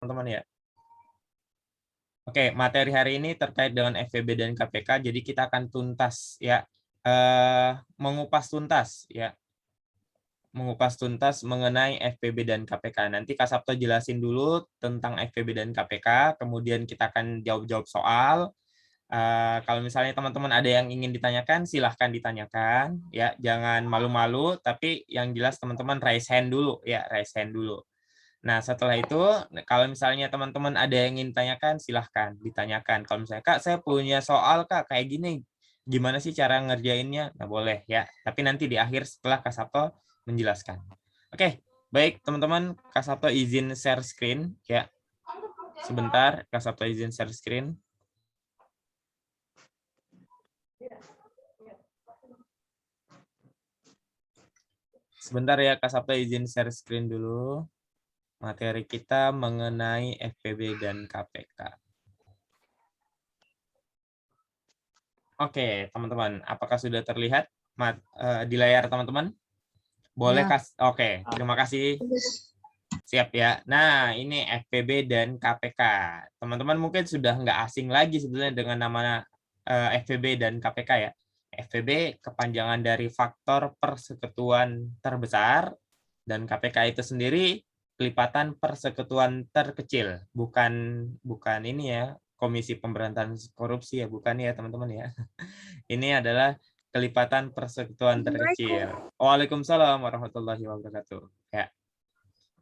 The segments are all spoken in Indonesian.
teman-teman ya. Oke, materi hari ini terkait dengan FVB dan KPK, jadi kita akan tuntas ya, mengupas tuntas ya, mengupas tuntas mengenai FVB dan KPK. Nanti Kak Sabto jelasin dulu tentang FVB dan KPK, kemudian kita akan jawab-jawab soal. Kalau misalnya teman-teman ada yang ingin ditanyakan, silahkan ditanyakan ya, jangan malu-malu, tapi yang jelas teman-teman raise hand dulu ya, raise hand dulu. Nah, setelah itu, kalau misalnya teman-teman ada yang ingin tanyakan, silahkan ditanyakan. Kalau misalnya, Kak, saya punya soal, Kak, kayak gini, gimana sih cara ngerjainnya? Nah, boleh ya. Tapi nanti di akhir setelah Kak Sabto menjelaskan. Oke, baik teman-teman, Kak Sabto izin share screen ya. Sebentar, Kak Sabto izin share screen. Sebentar ya, Kak Sabto izin share screen dulu. Materi kita mengenai FVB dan KPK. Oke, teman-teman, apakah sudah terlihat di layar teman-teman? Boleh Ya. Oke, terima kasih. Siap ya. Nah, ini FVB dan KPK. Teman-teman mungkin sudah nggak asing lagi sebenarnya dengan nama FVB dan KPK ya. FVB kepanjangan dari faktor persekutuan terbesar, dan KPK itu sendiri kelipatan persekutuan terkecil. Bukan ini ya, Komisi Pemberantasan Korupsi ya, bukan ya teman-teman ya. Ini adalah kelipatan persekutuan terkecil. Waalaikumsalam warahmatullahi wabarakatuh. Ya.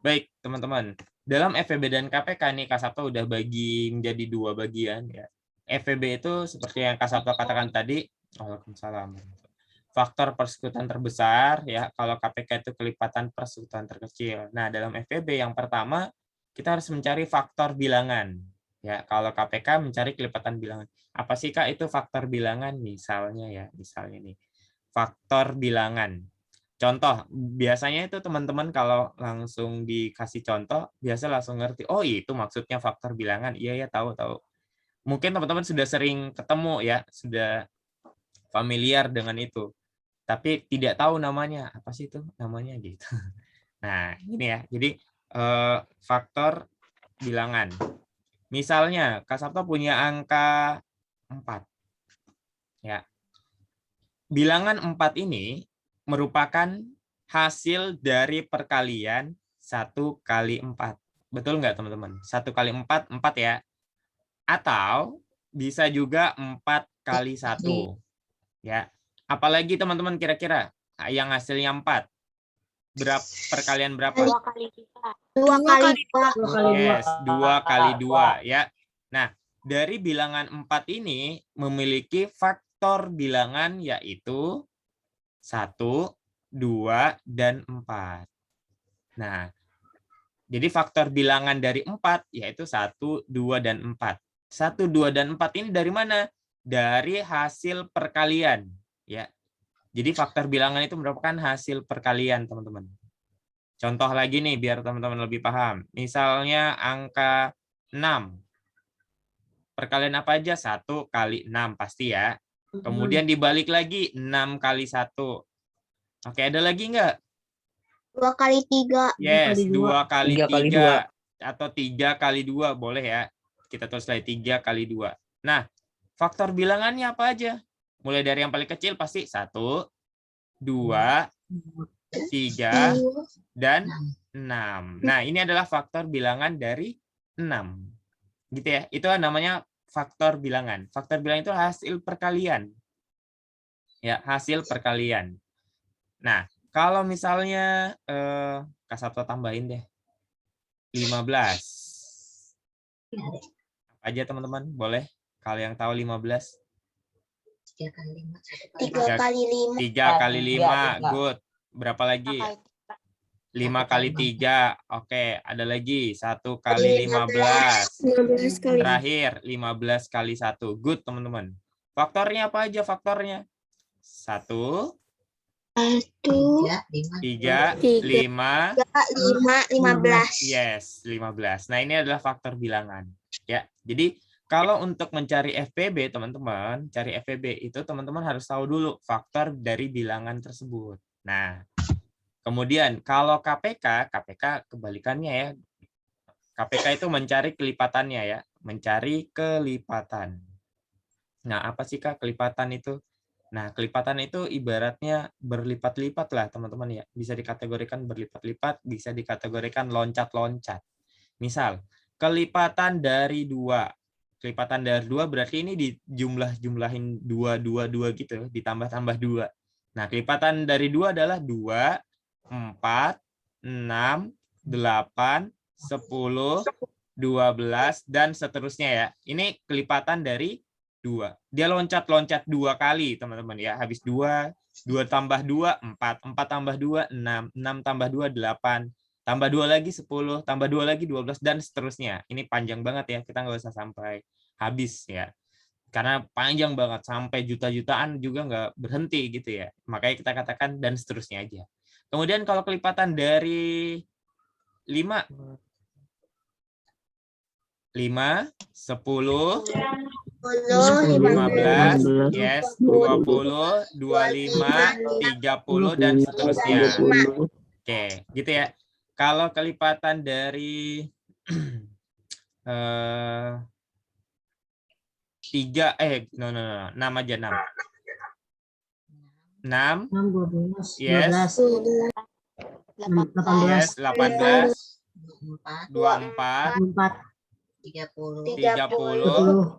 Baik, teman-teman. Dalam FVB dan KPK nih, Kak Sabto udah bagi menjadi 2 bagian ya. FVB itu seperti yang Kak Sabto katakan tadi, waalaikumsalam, faktor persekutuan terbesar ya, kalau KPK itu kelipatan persekutuan terkecil. Nah, dalam FVB yang pertama kita harus mencari faktor bilangan. Ya, kalau KPK mencari kelipatan bilangan. Apa sih Kak itu faktor bilangan? Misalnya ya, misalnya nih. Faktor bilangan. Contoh, biasanya itu teman-teman kalau langsung dikasih contoh, biasa langsung ngerti, oh itu maksudnya faktor bilangan. Iya ya, tahu. Mungkin teman-teman sudah sering ketemu ya, sudah familiar dengan itu. Tapi tidak tahu namanya, apa sih itu namanya gitu. Nah, ini ya. Jadi faktor bilangan. Misalnya, Kak Sabto punya angka 4. Ya. Bilangan 4 ini merupakan hasil dari perkalian 1 kali 4. Betul nggak teman-teman? 1 kali 4, 4 ya. Atau bisa juga 4 kali 1. Ya. Apalagi teman-teman kira-kira yang hasilnya 4. Perkalian berapa? 2 kali 2. 2 kali 2. Yes, 2 kali 2 ya. Nah, dari bilangan 4 ini memiliki faktor bilangan yaitu 1, 2, dan 4. Nah, jadi faktor bilangan dari 4 yaitu 1, 2, dan 4. 1, 2, dan 4 ini dari mana? Dari hasil perkalian. Ya. Jadi faktor bilangan itu merupakan hasil perkalian, teman-teman. Contoh lagi nih, biar teman-teman lebih paham. Misalnya angka 6. Perkalian apa aja? 1 kali 6 pasti ya. Kemudian dibalik lagi 6 kali 1. Oke, ada lagi nggak? 2 kali 3. Yes, 2 kali 3 kali 2. 3 atau 3 kali 2 boleh ya. Kita tulis lagi 3 kali 2. Nah, faktor bilangannya apa aja? Mulai dari yang paling kecil pasti 1, 2, 3, dan 6. Nah, ini adalah faktor bilangan dari 6. Gitu ya. Itu namanya faktor bilangan. Faktor bilangan itu hasil perkalian. Ya, hasil perkalian. Nah, kalau misalnya Kak Sabto tambahin deh 15. Apa aja teman-teman? Boleh? Kalau yang tahu 15. 3 kali 5. 3 kali 5. Good. Berapa lagi? 5 kali 3. Oke, ada lagi. 1 kali 15. 15 kali. Terakhir 15 kali 1. Good, teman-teman. Faktornya apa aja faktornya? 1, 3, 5, 15. yes, 15. Nah, ini adalah faktor bilangan. Ya, jadi kalau untuk mencari FVB, teman-teman, cari FVB itu teman-teman harus tahu dulu faktor dari bilangan tersebut. Nah, kemudian kalau KPK kebalikannya ya. KPK itu mencari kelipatannya ya, mencari kelipatan. Nah, apa sih Kak kelipatan itu? Nah, kelipatan itu ibaratnya berlipat-lipat lah teman-teman ya. Bisa dikategorikan berlipat-lipat, bisa dikategorikan loncat-loncat. Misal, kelipatan dari 2. Kelipatan dari 2 berarti ini dijumlah-jumlahin 2, 2, 2 gitu, ditambah-tambah 2. Nah, kelipatan dari 2 adalah 2, 4, 6, 8, 10, 12, dan seterusnya ya. Ini kelipatan dari 2. Dia loncat-loncat 2 kali, teman-teman ya. Habis 2, 2 tambah 2, 4. 4 tambah 2, 6. 6 tambah 2, 8. Tambah 2 lagi 10, tambah 2 lagi 12, dan seterusnya. Ini panjang banget ya, kita nggak usah sampai habis ya. Karena panjang banget, sampai juta-jutaan juga nggak berhenti gitu ya. Makanya kita katakan dan seterusnya aja. Kemudian kalau kelipatan dari 5, 5, 10, 15, yes, 20, 25, 30, dan seterusnya. Oke, gitu ya. Kalau kelipatan dari 3, 6 aja, 6. 6, 12, yes, 18, yes, 18, 24, 30, 30,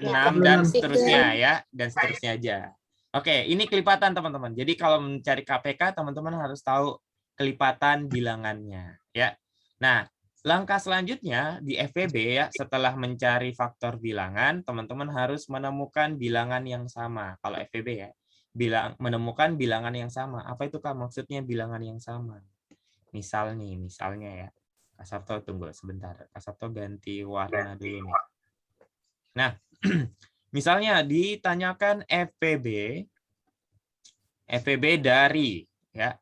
6, dan seterusnya ya, dan seterusnya aja. Oke, ini kelipatan teman-teman. Jadi kalau mencari KPK, teman-teman harus tahu kelipatan bilangannya ya. Nah, langkah selanjutnya di FPB ya, setelah mencari faktor bilangan, teman-teman harus menemukan bilangan yang sama. Kalau FPB ya, menemukan bilangan yang sama. Apa itu Kak maksudnya bilangan yang sama? Misalnya ya. Kak Sabto tunggu sebentar. Kak Sabto ganti warna dulu nih. Nah, misalnya ditanyakan FPB dari ya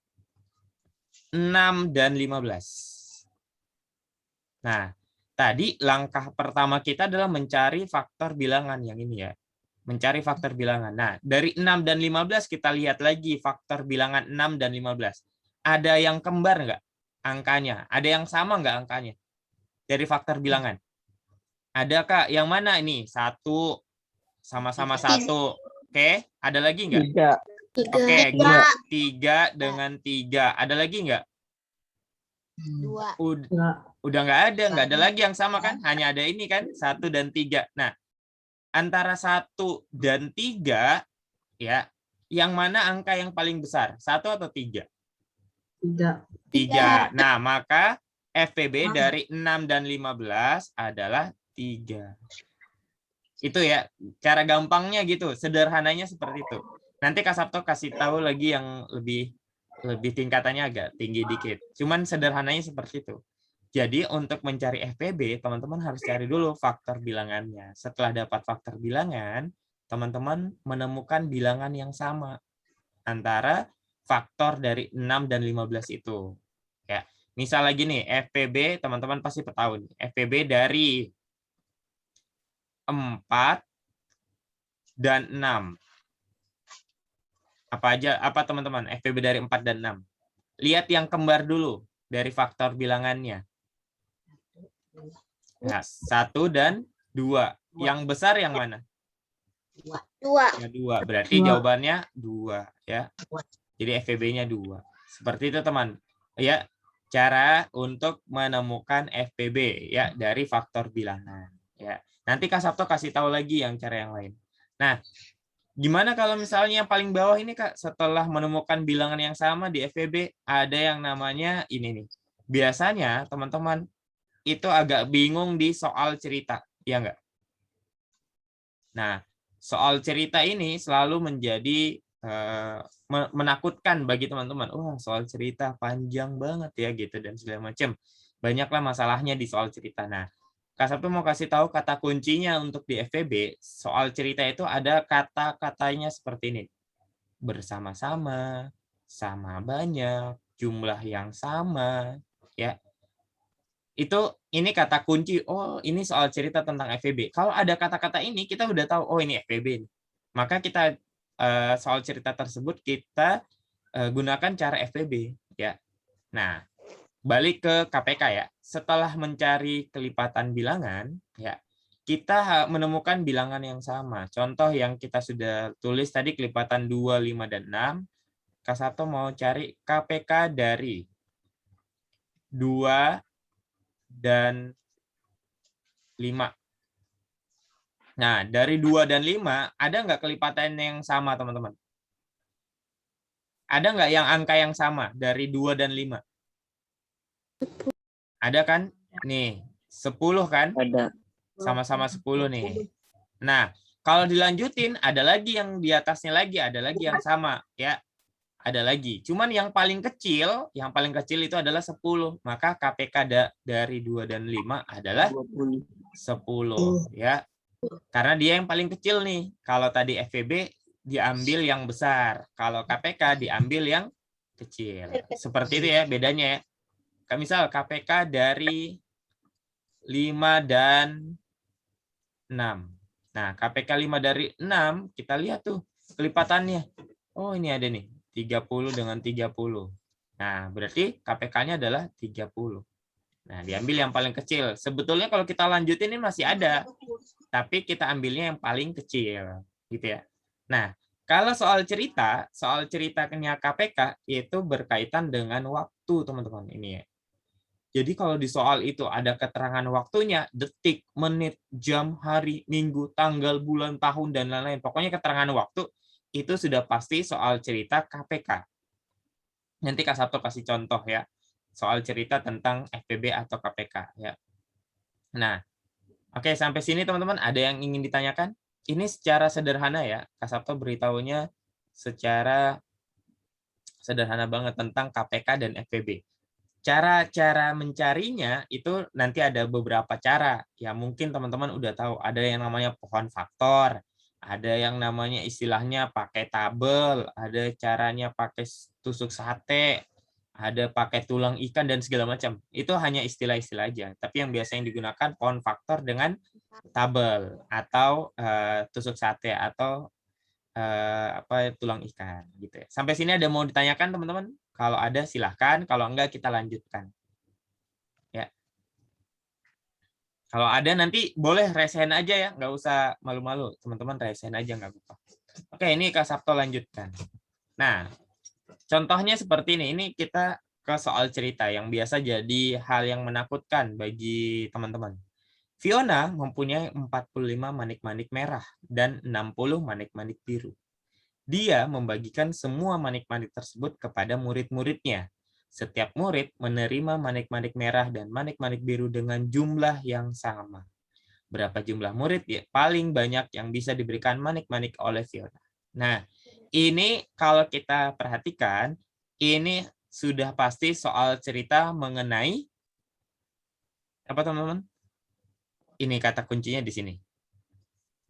6 dan 15. Nah, tadi langkah pertama kita adalah mencari faktor bilangan yang ini ya. Mencari faktor bilangan. Nah, dari 6 dan 15 kita lihat lagi faktor bilangan 6 dan 15. Ada yang kembar nggak angkanya? Ada yang sama nggak angkanya? Dari faktor bilangan. Ada Kak, yang mana ini? 1, sama-sama 1. Oke, ada lagi nggak? 3. Oke, 3. 3 dengan 3. Ada lagi nggak? 2. Udah nggak ada lagi yang sama kan? Hanya ada ini kan, 1 dan 3. Nah, antara 1 dan 3, ya, yang mana angka yang paling besar? 1 atau 3? 3. Nah, maka FPB dari 6 dan 15 adalah 3. Itu ya, cara gampangnya gitu, sederhananya seperti itu. Nanti Kak Sabto kasih tahu lagi yang lebih tingkatannya agak tinggi dikit. Cuman sederhananya seperti itu. Jadi untuk mencari FPB, teman-teman harus cari dulu faktor bilangannya. Setelah dapat faktor bilangan, teman-teman menemukan bilangan yang sama antara faktor dari 6 dan 15 itu. Ya, misal lagi nih, FPB, teman-teman pasti tahu nih, FPB dari 4 dan 6. Apa teman-teman FPB dari 4 dan 6? Lihat yang kembar dulu dari faktor bilangannya. Nah, 1 dan 2. Yang besar yang mana? 2. Ya, 2. Berarti jawabannya 2 ya. Jadi FPB-nya 2. Seperti itu teman. Ya, cara untuk menemukan FPB ya dari faktor bilangan ya. Nanti Kak Sabto kasih tahu lagi yang cara yang lain. Nah, gimana kalau misalnya yang paling bawah ini Kak, setelah menemukan bilangan yang sama di FPB, ada yang namanya ini nih. Biasanya teman-teman itu agak bingung di soal cerita, ya enggak? Nah, soal cerita ini selalu menjadi menakutkan bagi teman-teman. Wah, soal cerita panjang banget ya gitu dan segala macam. Banyaklah masalahnya di soal cerita. Nah, Kak Sabtu mau kasih tahu kata kuncinya untuk di FPB, soal cerita itu ada kata-katanya seperti ini. Bersama-sama, sama banyak, jumlah yang sama, ya. Ini kata kunci, oh ini soal cerita tentang FPB. Kalau ada kata-kata ini, kita udah tahu, oh ini FPB. Maka kita soal cerita tersebut kita gunakan cara FPB. Ya. Nah, balik ke KPK ya. Setelah mencari kelipatan bilangan, ya, kita menemukan bilangan yang sama. Contoh yang kita sudah tulis tadi kelipatan 2, 5, dan 6. Kak Sabto mau cari KPK dari 2 dan 5. Nah, dari 2 dan 5, ada nggak kelipatan yang sama, teman-teman? Ada nggak yang angka yang sama dari 2 dan 5? Ada kan? Nih, 10 kan? Ada. Sama-sama 10 nih. Nah, kalau dilanjutin, ada lagi yang di atasnya lagi, ada lagi yang sama. Ya, ada lagi. Cuman yang paling kecil itu adalah 10. Maka KPK dari 2 dan 5 adalah 10. Ya. Karena dia yang paling kecil nih. Kalau tadi FVB diambil yang besar. Kalau KPK diambil yang kecil. Seperti itu ya bedanya ya. Misal KPK dari 5 dan 6. Nah, KPK 5 dari 6, kita lihat tuh kelipatannya. Oh, ini ada nih, 30 dengan 30. Nah, berarti KPK-nya adalah 30. Nah, diambil yang paling kecil. Sebetulnya kalau kita lanjutin ini masih ada, tapi kita ambilnya yang paling kecil, gitu ya. Nah, kalau soal ceritanya KPK itu berkaitan dengan waktu, teman-teman. Ini ya. Jadi kalau di soal itu ada keterangan waktunya, detik, menit, jam, hari, minggu, tanggal, bulan, tahun, dan lain-lain. Pokoknya keterangan waktu itu sudah pasti soal cerita KPK. Nanti Kak Sabto kasih contoh ya, soal cerita tentang FPB atau KPK. Ya. Nah, oke, sampai sini teman-teman ada yang ingin ditanyakan? Ini secara sederhana ya, Kak Sabto beritahunya secara sederhana banget tentang KPK dan FPB. Cara-cara mencarinya itu nanti ada beberapa cara. Ya mungkin teman-teman udah tahu, ada yang namanya pohon faktor, ada yang namanya istilahnya pakai tabel, ada caranya pakai tusuk sate, ada pakai tulang ikan dan segala macam. Itu hanya istilah-istilah aja. Tapi yang biasanya digunakan pohon faktor dengan tabel atau tusuk sate atau tulang ikan gitu ya. Sampai sini ada mau ditanyakan teman-teman? Kalau ada silahkan, kalau enggak kita lanjutkan. Ya. Kalau ada nanti boleh resen aja ya, nggak usah malu-malu. Teman-teman resen aja nggak apa-apa. Oke, ini Kak Sabto lanjutkan. Nah, contohnya seperti ini. Ini kita ke soal cerita yang biasa jadi hal yang menakutkan bagi teman-teman. Fiona mempunyai 45 manik-manik merah dan 60 manik-manik biru. Dia membagikan semua manik-manik tersebut kepada murid-muridnya. Setiap murid menerima manik-manik merah dan manik-manik biru dengan jumlah yang sama. Berapa jumlah murid ya? Paling banyak yang bisa diberikan manik-manik oleh Fiona. Nah, ini kalau kita perhatikan, ini sudah pasti soal cerita mengenai apa teman-teman? Ini kata kuncinya di sini.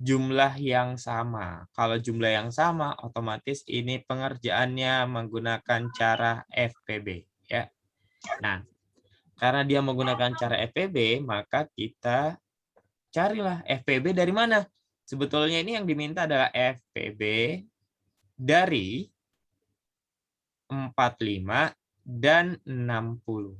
Jumlah yang sama. Kalau jumlah yang sama, otomatis ini pengerjaannya menggunakan cara FPB. Ya. Nah, karena dia menggunakan cara FPB, maka kita carilah FPB dari mana? Sebetulnya ini yang diminta adalah FPB dari 45 dan 60.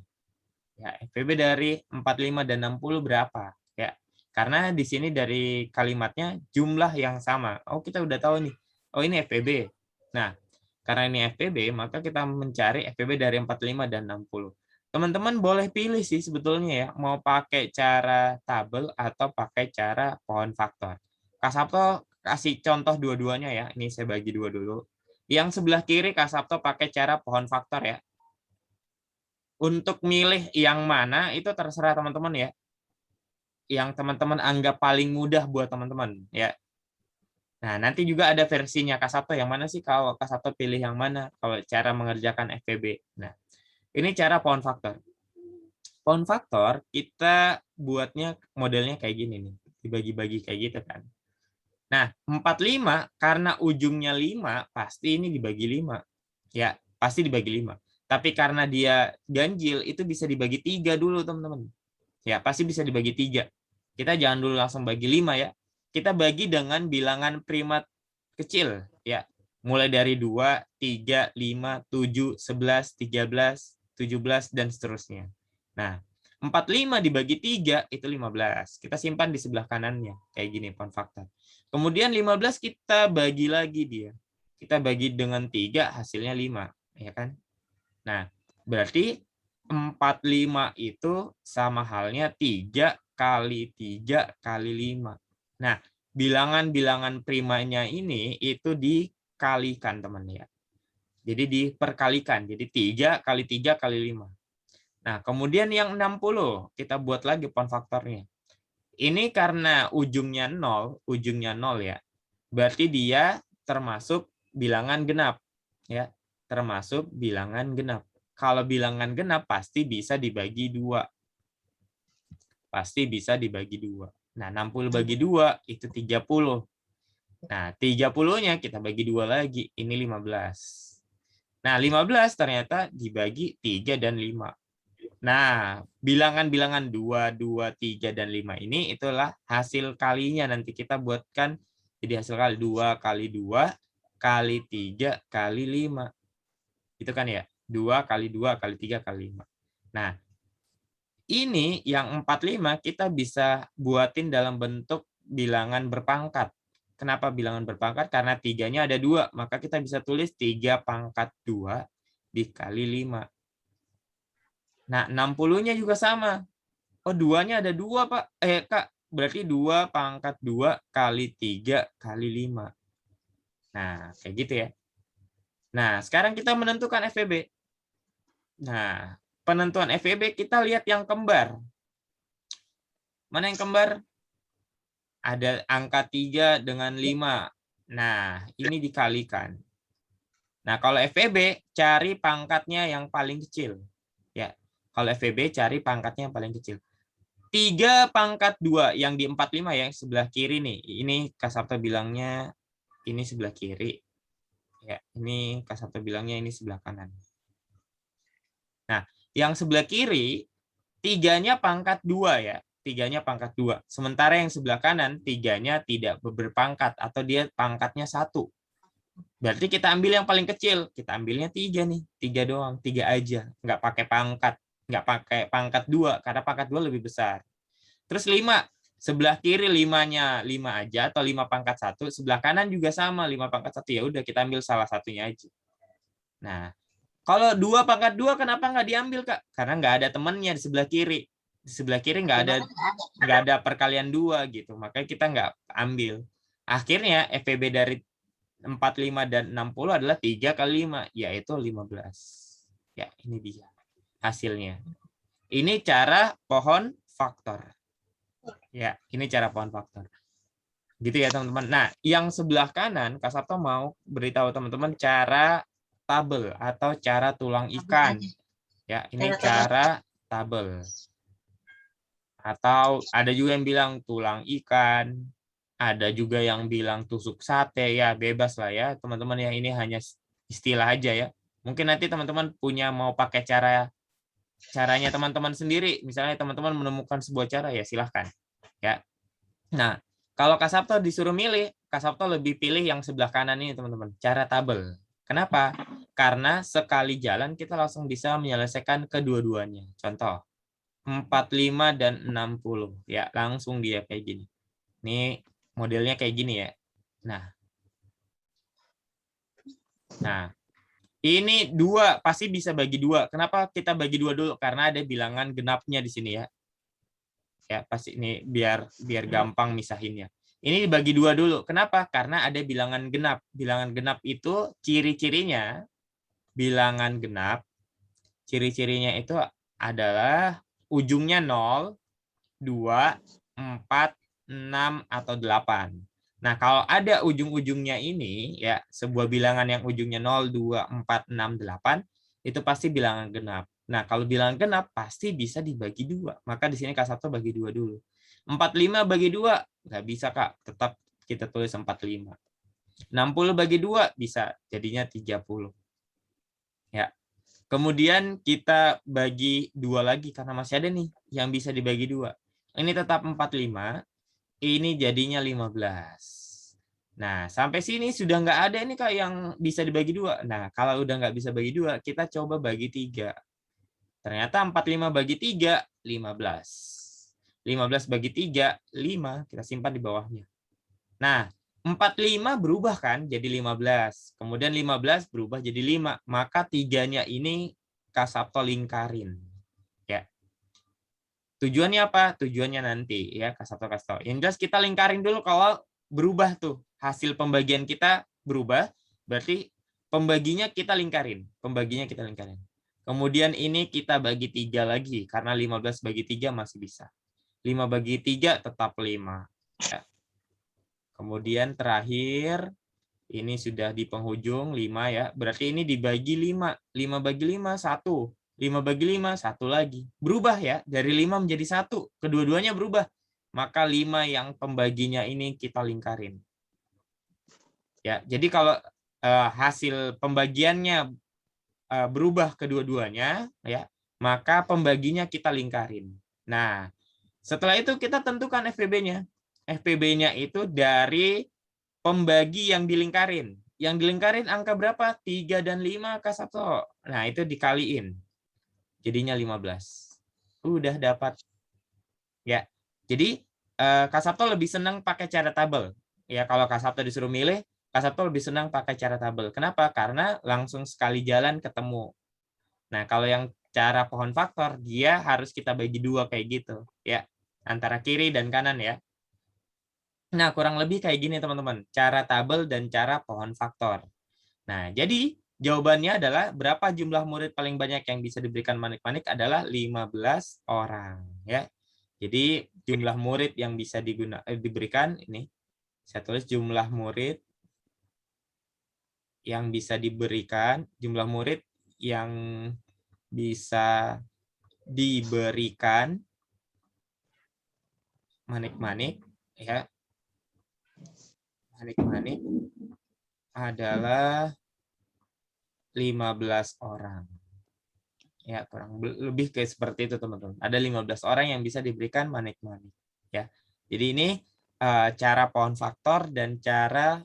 Ya, FPB dari 45 dan 60 berapa? Ya. Karena di sini dari kalimatnya jumlah yang sama. Oh, kita udah tahu nih. Oh, ini FPB. Nah, karena ini FPB, maka kita mencari FPB dari 45 dan 60. Teman-teman boleh pilih sih sebetulnya ya, mau pakai cara tabel atau pakai cara pohon faktor. Kak Sabto kasih contoh dua-duanya ya. Ini saya bagi dua dulu. Yang sebelah kiri Kak Sabto pakai cara pohon faktor ya. Untuk milih yang mana itu terserah teman-teman ya. Yang teman-teman anggap paling mudah buat teman-teman ya. Nah, nanti juga ada versinya Kak Sabto. Yang mana sih kalau Kak Sabto pilih yang mana kalau cara mengerjakan FPB. Nah, ini cara pohon faktor. Pohon faktor kita buatnya modelnya kayak gini nih. Dibagi-bagi kayak gitu kan. Nah, 45 karena ujungnya 5 pasti ini dibagi 5. Ya, pasti dibagi 5. Tapi karena dia ganjil, itu bisa dibagi 3 dulu, teman-teman. Ya, pasti bisa dibagi 3. Kita jangan dulu langsung bagi 5 ya. Kita bagi dengan bilangan primat kecil. Ya, mulai dari 2, 3, 5, 7, 11, 13, 17, dan seterusnya. Nah, 45 dibagi 3 itu 15. Kita simpan di sebelah kanannya. Kayak gini pohon faktor. Kemudian 15 kita bagi lagi dia. Kita bagi dengan 3 hasilnya 5. Ya kan? Nah, berarti 45 itu sama halnya 3 kali 3 kali 5. Nah, bilangan-bilangan primanya ini itu dikalikan teman ya. Jadi diperkalikan. Jadi 3 kali 3 kali 5. Nah, kemudian yang 60 kita buat lagi pohon faktornya. Ini karena ujungnya 0 ya. Berarti dia termasuk bilangan genap ya. Termasuk bilangan genap. Kalau bilangan genap pasti bisa dibagi 2. Pasti bisa dibagi 2. Nah, 60 bagi 2 itu 30. Nah, 30-nya kita bagi 2 lagi. Ini 15. Nah, 15 ternyata dibagi 3 dan 5. Nah, bilangan-bilangan 2, 2, 3, dan 5 ini itulah hasil kalinya. Nanti kita buatkan jadi hasil kali 2 kali 2 kali 3 kali 5. Itu kan ya? 2 kali 2 kali 3 kali 5. Nah, ini yang 45 kita bisa buatin dalam bentuk bilangan berpangkat. Kenapa bilangan berpangkat? Karena 3-nya ada 2. Maka kita bisa tulis 3 pangkat 2 dikali 5. Nah, 60-nya juga sama. Oh, 2-nya ada 2, Pak. Kak. Berarti 2 pangkat 2 kali 3 kali 5. Nah, kayak gitu ya. Nah, sekarang kita menentukan FVB. Nah, penentuan FVB kita lihat yang kembar. Mana yang kembar? Ada angka 3 dengan 5. Nah, ini dikalikan. Nah, kalau FVB cari pangkatnya yang paling kecil. Ya. Kalau FVB cari pangkatnya yang paling kecil. 3 pangkat 2 yang di 45 ya, sebelah kiri nih. Ini Kak Sabto bilangnya ini sebelah kiri. Ya, ini Kak Sabto bilangnya ini sebelah kanan. Nah, yang sebelah kiri 3-nya pangkat 2 ya. 3-nya pangkat 2. Sementara yang sebelah kanan 3-nya tidak berpangkat atau dia pangkatnya 1. Berarti kita ambil yang paling kecil. Kita ambilnya 3 nih. 3 doang, 3 aja. Nggak pakai pangkat. Nggak pakai pangkat 2 karena pangkat 2 lebih besar. Terus 5. Sebelah kiri 5-nya 5 aja atau 5 pangkat 1. Sebelah kanan juga sama 5 pangkat 1. Ya udah kita ambil salah satunya aja. Nah, kalau 2 pangkat 2 kenapa nggak diambil, Kak? Karena nggak ada temannya di sebelah kiri. Di sebelah kiri nggak ada perkalian 2 gitu. Makanya kita nggak ambil. Akhirnya FVB dari 45 dan 60 adalah 3 kali 5, yaitu 15. Ya, ini dia hasilnya. Ini cara pohon faktor. Ya, ini cara pohon faktor. Gitu ya, teman-teman. Nah, yang sebelah kanan, Kak Sabto mau beritahu teman-teman cara tabel atau cara tulang ikan. Ya, ini cara tabel. Atau ada juga yang bilang tulang ikan, ada juga yang bilang tusuk sate, ya bebas lah ya, teman-teman ya, ini hanya istilah aja ya. Mungkin nanti teman-teman punya mau pakai caranya teman-teman sendiri, misalnya teman-teman menemukan sebuah cara ya silahkan. Ya. Nah, kalau Kak Sabto disuruh milih, Kak Sabto lebih pilih yang sebelah kanan ini teman-teman, cara tabel. Kenapa? Karena sekali jalan kita langsung bisa menyelesaikan kedua-duanya. Contoh, 45 dan 60. Ya, langsung dia kayak gini. Ini modelnya kayak gini ya. Nah, ini 2 pasti bisa bagi 2. Kenapa kita bagi 2 dulu? Karena ada bilangan genapnya di sini ya. Ya, pasti ini biar gampang misahinnya. Ini dibagi 2 dulu. Kenapa? Karena ada bilangan genap. Bilangan genap itu ciri-cirinya bilangan genap. Ciri-cirinya itu adalah ujungnya 0, 2, 4, 6 atau 8. Nah, kalau ada ujung-ujungnya ini ya, sebuah bilangan yang ujungnya 0, 2, 4, 6, 8 itu pasti bilangan genap. Nah, kalau bilangan genap pasti bisa dibagi 2. Maka di sini Kak Sabto bagi 2 dulu. 45 bagi 2 nggak bisa, Kak. Tetap kita tulis 45. 60 bagi 2 bisa, jadinya 30. Ya. Kemudian kita bagi 2 lagi karena masih ada nih yang bisa dibagi 2. Ini tetap 45. Ini jadinya 15. Nah, sampai sini sudah nggak ada ini Kak yang bisa dibagi 2. Nah, kalau udah nggak bisa bagi 2, kita coba bagi 3. Ternyata 45 bagi 3, 15. 15 bagi 3, 5. Kita simpan di bawahnya. Nah, 45 berubah kan jadi 15. Kemudian 15 berubah jadi 5. Maka 3-nya ini Kak Sabto lingkarin. Ya. Tujuannya apa? Tujuannya nanti ya Kak Sabto kasih tahu. Yang jelas kita lingkarin dulu kalau berubah tuh. Hasil pembagian kita berubah, berarti pembaginya kita lingkarin. Pembaginya kita lingkarin. Kemudian ini kita bagi 3 lagi karena 15 bagi 3 masih bisa. 5 bagi 3 tetap 5. Ya. Kemudian terakhir ini sudah di penghujung 5 ya. Berarti ini dibagi 5. 5 bagi 5 1. 5 bagi 5 1 lagi. Berubah ya, dari 5 menjadi 1. Kedua-duanya berubah. Maka 5 yang pembaginya ini kita lingkarin. Ya, jadi kalau hasil pembagiannya berubah kedua-duanya ya, maka pembaginya kita lingkarin. Nah, setelah itu kita tentukan FPB-nya. FPB-nya itu dari pembagi yang dilingkarin. Yang dilingkarin angka berapa? 3 dan 5 Kak Sabto. Nah, itu dikaliin. Jadinya 15. Udah dapat. Ya. Jadi Kak Sabto lebih senang pakai cara tabel. Ya, kalau Kak Sabto disuruh milih, Kak Sabto lebih senang pakai cara tabel. Kenapa? Karena langsung sekali jalan ketemu. Nah, kalau yang cara pohon faktor, dia harus kita bagi 2 kayak gitu, ya. Antara kiri dan kanan ya. Nah, kurang lebih kayak gini teman-teman, cara tabel dan cara pohon faktor. Nah, jadi jawabannya adalah berapa jumlah murid paling banyak yang bisa diberikan manik-manik adalah 15 orang, ya. Jadi jumlah murid yang bisa diberikan ini saya tulis jumlah murid yang bisa diberikan, jumlah murid yang bisa diberikan manik-manik ya. Manik-manik adalah 15 orang. Ya, kurang lebih kayak seperti itu, teman-teman. Ada 15 orang yang bisa diberikan manik-manik, ya. Jadi ini cara pohon faktor dan cara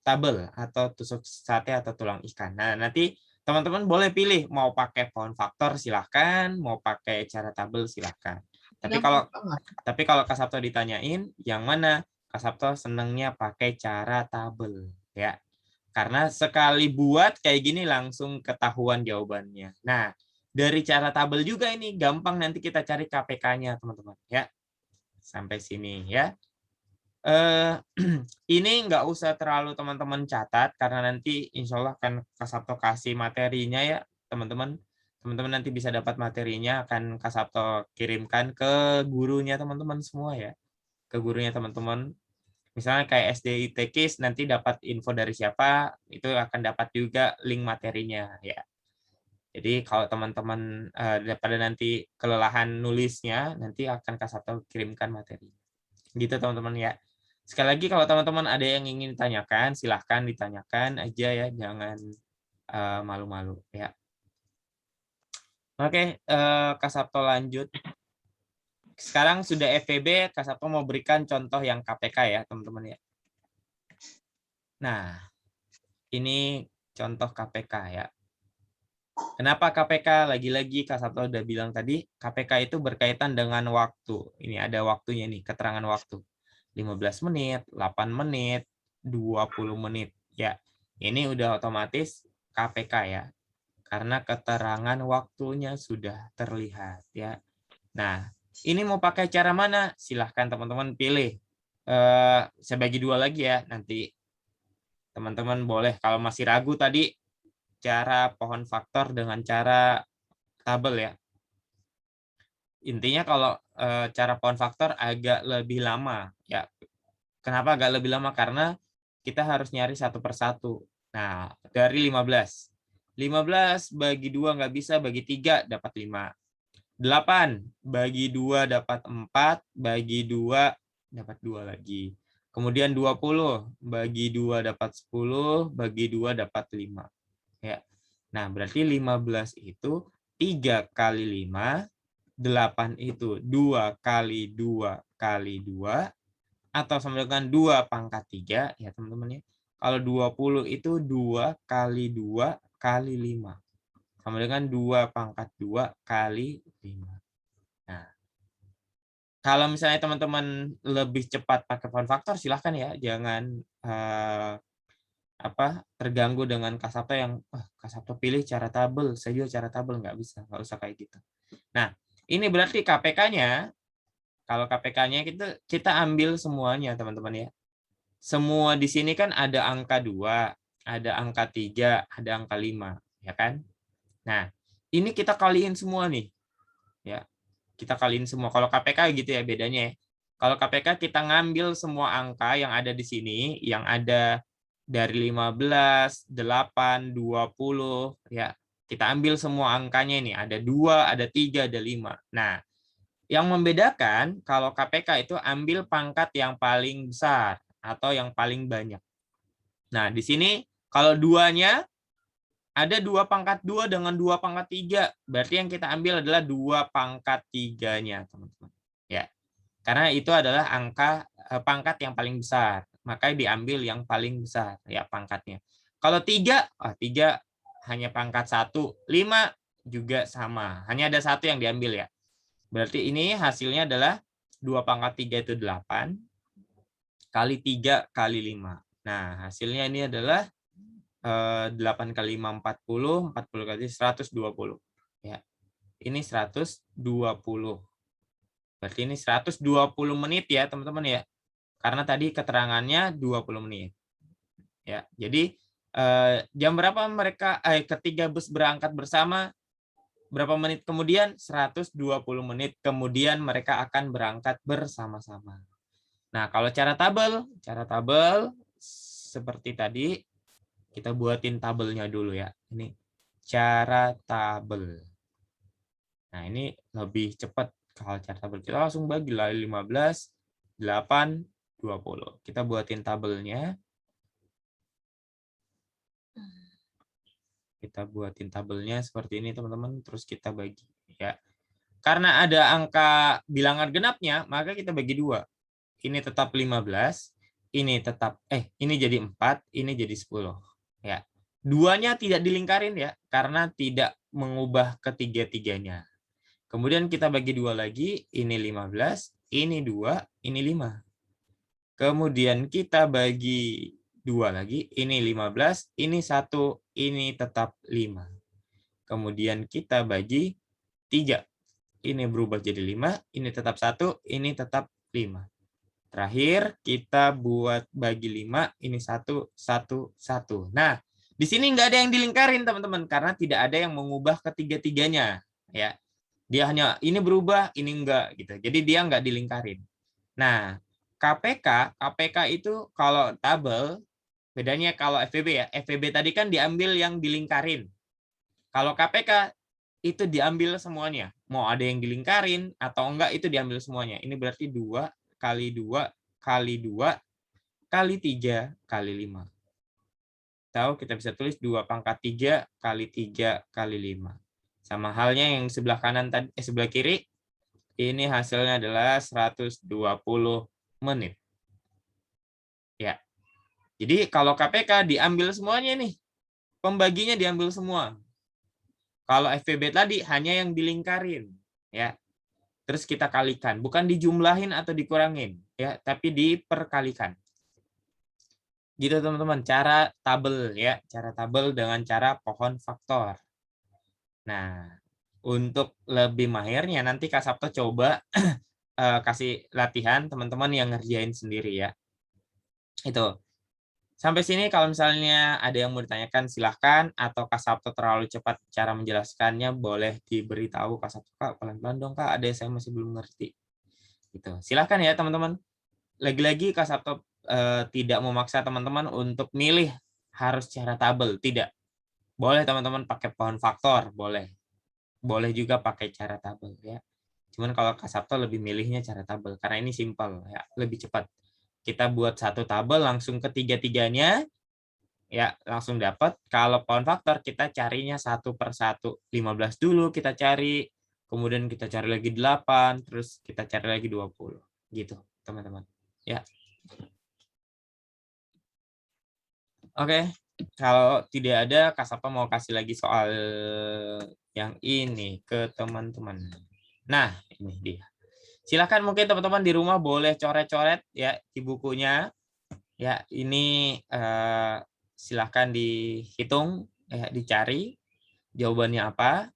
tabel atau tusuk sate atau tulang ikan. Nah, nanti teman-teman boleh pilih mau pakai pohon faktor silahkan, mau pakai cara tabel silahkan. Tapi kalau Kak Sabto ditanyain yang mana, Kak Sabto senangnya pakai cara tabel, ya. Karena sekali buat kayak gini langsung ketahuan jawabannya. Nah, dari cara tabel juga ini gampang nanti kita cari KPK-nya, teman-teman, ya. Sampai sini ya. Ini nggak usah terlalu teman-teman catat karena nanti insya Allah akan Kak Sabto kasih materinya ya, teman-teman. Teman-teman nanti bisa dapat materinya akan Kak Sabto kirimkan ke gurunya teman-teman semua ya. Ke gurunya teman-teman. Misalnya kayak SD ITKIS nanti dapat info dari siapa, itu akan dapat juga link materinya ya. Jadi kalau teman-teman daripada nanti kelelahan nulisnya, nanti akan Kak Sabto kirimkan materi. Gitu teman-teman ya. Sekali lagi kalau teman-teman ada yang ingin ditanyakan, silahkan ditanyakan aja ya, jangan malu-malu ya. Oke, Kak Sabto lanjut. Sekarang sudah FPB, Kak Sabto mau berikan contoh yang KPK ya, teman-teman ya. Nah, ini contoh KPK ya. Kenapa KPK? Lagi-lagi Kak Sabto udah bilang tadi, KPK itu berkaitan dengan waktu. Ini ada waktunya nih, keterangan waktu. 15 menit, 8 menit, 20 menit. Ya, ini udah otomatis KPK ya. Karena keterangan waktunya sudah terlihat ya. Nah, ini mau pakai cara mana? Silahkan teman-teman pilih. Saya bagi 2 lagi ya. Nanti teman-teman boleh kalau masih ragu tadi cara pohon faktor dengan cara tabel ya. Intinya kalau cara pohon faktor agak lebih lama ya. Kenapa agak lebih lama? Karena kita harus nyari satu persatu. Nah, dari 15. 15 bagi 2 nggak bisa, bagi 3 dapat 5. 8 bagi 2 dapat 4, bagi 2 dapat 2 lagi. Kemudian 20 bagi 2 dapat 10, bagi 2 dapat 5. Ya. Nah, berarti 15 itu 3 kali 5, 8 itu 2 kali 2 kali 2, atau sama dengan 2 pangkat 3, ya teman-teman ya. Kalau 20 itu 2 kali 2 kali 5. sama dengan 2 pangkat 2 kali 5. Nah, kalau misalnya teman-teman lebih cepat pakai pohon faktor, silahkan ya, jangan terganggu dengan Kak Sabto yang Kak Sabto pilih cara tabel, saya juga cara tabel, nggak bisa, nggak usah kayak gitu. Nah, ini berarti KPK-nya, kalau KPK-nya kita ambil semuanya teman-teman ya. Semua di sini kan ada angka 2, ada angka 3, ada angka 5, ya kan? Nah, ini kita kaliin semua nih. Ya. Kita kaliin semua. Kalau KPK gitu ya bedanya ya. Kalau KPK kita ngambil semua angka yang ada di sini, yang ada dari 15, 8, 20 ya. Kita ambil semua angkanya ini, ada 2, ada 3, ada 5. Nah, yang membedakan kalau KPK itu ambil pangkat yang paling besar atau yang paling banyak. Nah, di sini kalau duanya ada 2 pangkat 2 dengan 2 pangkat 3. Berarti yang kita ambil adalah 2 pangkat 3-nya, teman-teman. Ya. Karena itu adalah angka pangkat yang paling besar. Maka diambil yang paling besar ya pangkatnya. Kalau 3, 3 hanya pangkat 1, 5 juga sama. Hanya ada 1 yang diambil ya. Berarti ini hasilnya adalah 2 pangkat 3 itu 8 kali 3 kali 5. Nah, hasilnya ini adalah 8 kali 5 40, 40 kali 120. Ya. Ini 120. Berarti ini 120 menit ya, teman-teman ya. Karena tadi keterangannya 20 menit. Ya. Jadi jam berapa mereka ketiga bus berangkat bersama? Berapa menit kemudian? 120 menit kemudian mereka akan berangkat bersama-sama. Nah, kalau cara tabel seperti tadi, kita buatin tabelnya dulu ya. Ini cara tabel. Nah, ini lebih cepat kalau cara tabel. Kita langsung bagi lah 15, 8, 20. Kita buatin tabelnya. Kita buatin tabelnya seperti ini, teman-teman. Terus kita bagi ya. Karena ada angka bilangan genapnya, maka kita bagi 2. Ini tetap 15, ini tetap ini jadi 4, ini jadi 10. Ya. Duanya tidak dilingkarin ya, karena tidak mengubah ketiga-tiganya. Kemudian kita bagi 2 lagi, ini 15, ini 2, ini 5. Kemudian kita bagi 2 lagi, ini 15, ini 1, ini tetap 5. Kemudian kita bagi 3. Ini berubah jadi 5, ini tetap 1, ini tetap 5. Terakhir, kita buat bagi 5, ini 1, 1, 1. Nah, di sini nggak ada yang dilingkarin, teman-teman, karena tidak ada yang mengubah ketiga-tiganya. Ya. Dia hanya ini berubah, ini enggak. Gitu. Jadi dia nggak dilingkarin. Nah, KPK itu kalau tabel, bedanya kalau FVB ya. FVB tadi kan diambil yang dilingkarin. Kalau KPK itu diambil semuanya. Mau ada yang dilingkarin atau enggak, itu diambil semuanya. Ini berarti 2 kali 2 kali 2 kali 3 kali 5. Tahu kita bisa tulis 2 pangkat 3 kali 3 kali 5. Sama halnya yang sebelah kanan tadi, sebelah kiri, ini hasilnya adalah 120 menit. Ya. Jadi kalau KPK diambil semuanya nih. Pembaginya diambil semua. Kalau FVB tadi hanya yang dilingkarin, ya. Terus kita kalikan, bukan dijumlahin atau dikurangin, ya, tapi diperkalikan. Gitu teman-teman, cara tabel ya, cara tabel dengan cara pohon faktor. Nah, untuk lebih mahirnya nanti Kak Sabto coba kasih latihan teman-teman yang ngerjain sendiri ya. Itu. Sampai sini kalau misalnya ada yang mau ditanyakan silahkan, atau Kak Sabto terlalu cepat cara menjelaskannya boleh diberitahu Kak Sabto, Kak pelan-pelan dong Kak, ada yang saya masih belum ngerti. Gitu. Silahkan ya teman-teman. Lagi-lagi Kak Sabto tidak memaksa teman-teman untuk milih harus cara tabel, tidak. Boleh teman-teman pakai pohon faktor, boleh. Boleh juga pakai cara tabel ya. Cuman kalau Kak Sabto lebih milihnya cara tabel karena ini simpel ya, lebih cepat. Kita buat satu tabel langsung ketiga-tiganya ya, langsung dapat. Kalau pohon faktor kita carinya satu per satu. 15 dulu kita cari, kemudian kita cari lagi 8, terus kita cari lagi 20. Gitu, teman-teman. Ya. Oke. Kalau tidak ada, Kak Sapto mau kasih lagi soal yang ini ke teman-teman. Nah, ini dia. Silakan mungkin teman-teman di rumah boleh coret-coret ya di bukunya. Ya, ini silakan dihitung, ya, dicari jawabannya apa.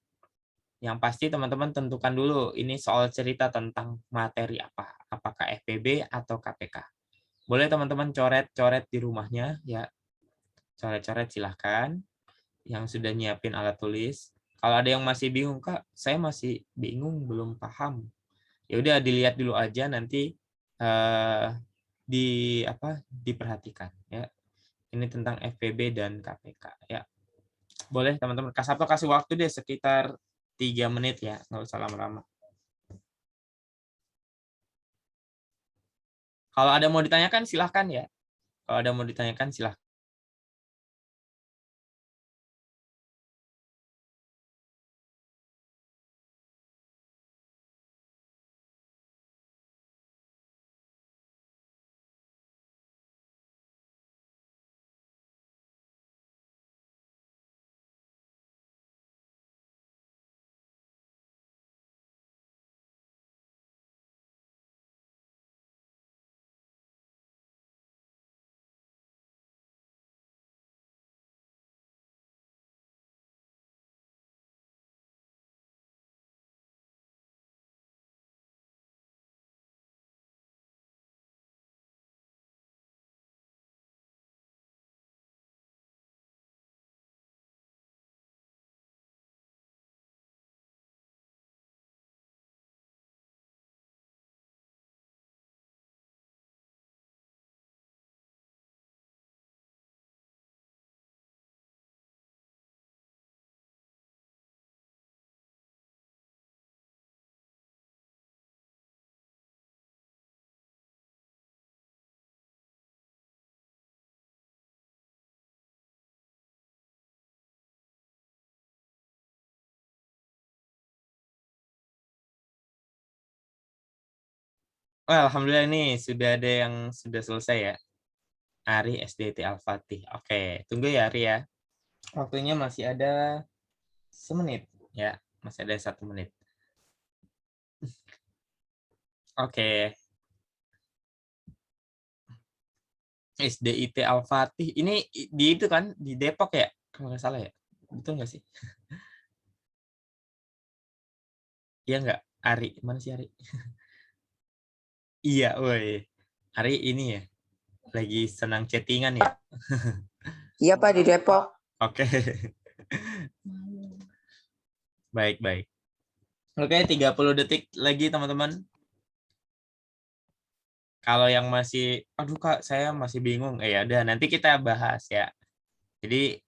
Yang pasti teman-teman tentukan dulu ini soal cerita tentang materi apa. Apakah FPB atau KPK. Boleh teman-teman coret-coret di rumahnya ya. Coret-coret silahkan. Yang sudah nyiapin alat tulis. Kalau ada yang masih bingung, Kak, saya masih bingung, belum paham. Ya udah dilihat dulu aja nanti diperhatikan ya. Ini tentang FPB dan KPK ya. Boleh teman-teman, Kak Sabto kasih waktu deh sekitar 3 menit ya, nggak usah lama-lama. Kalau ada mau ditanyakan silahkan ya. Kalau ada mau ditanyakan silahkan. Wah, alhamdulillah ini sudah ada yang sudah selesai ya. Ari SDT Al-Fatih. Oke, tunggu ya Ari ya. Waktunya masih ada 1 menit ya, masih ada 1 menit. Oke. SDIT Al-Fatih. Ini di itu kan di Depok ya? Kalau nggak salah ya. Betul nggak sih? Iya nggak? Ari, mana sih Ari? Iya, woi. Ari ini ya. Lagi senang chattingan ya. Iya Pak, di Depok. Oke. Baik, baik. Oke, 30 detik lagi teman-teman. Kalau yang masih, aduh Kak, saya masih bingung. Ya udah, nanti kita bahas ya. Jadi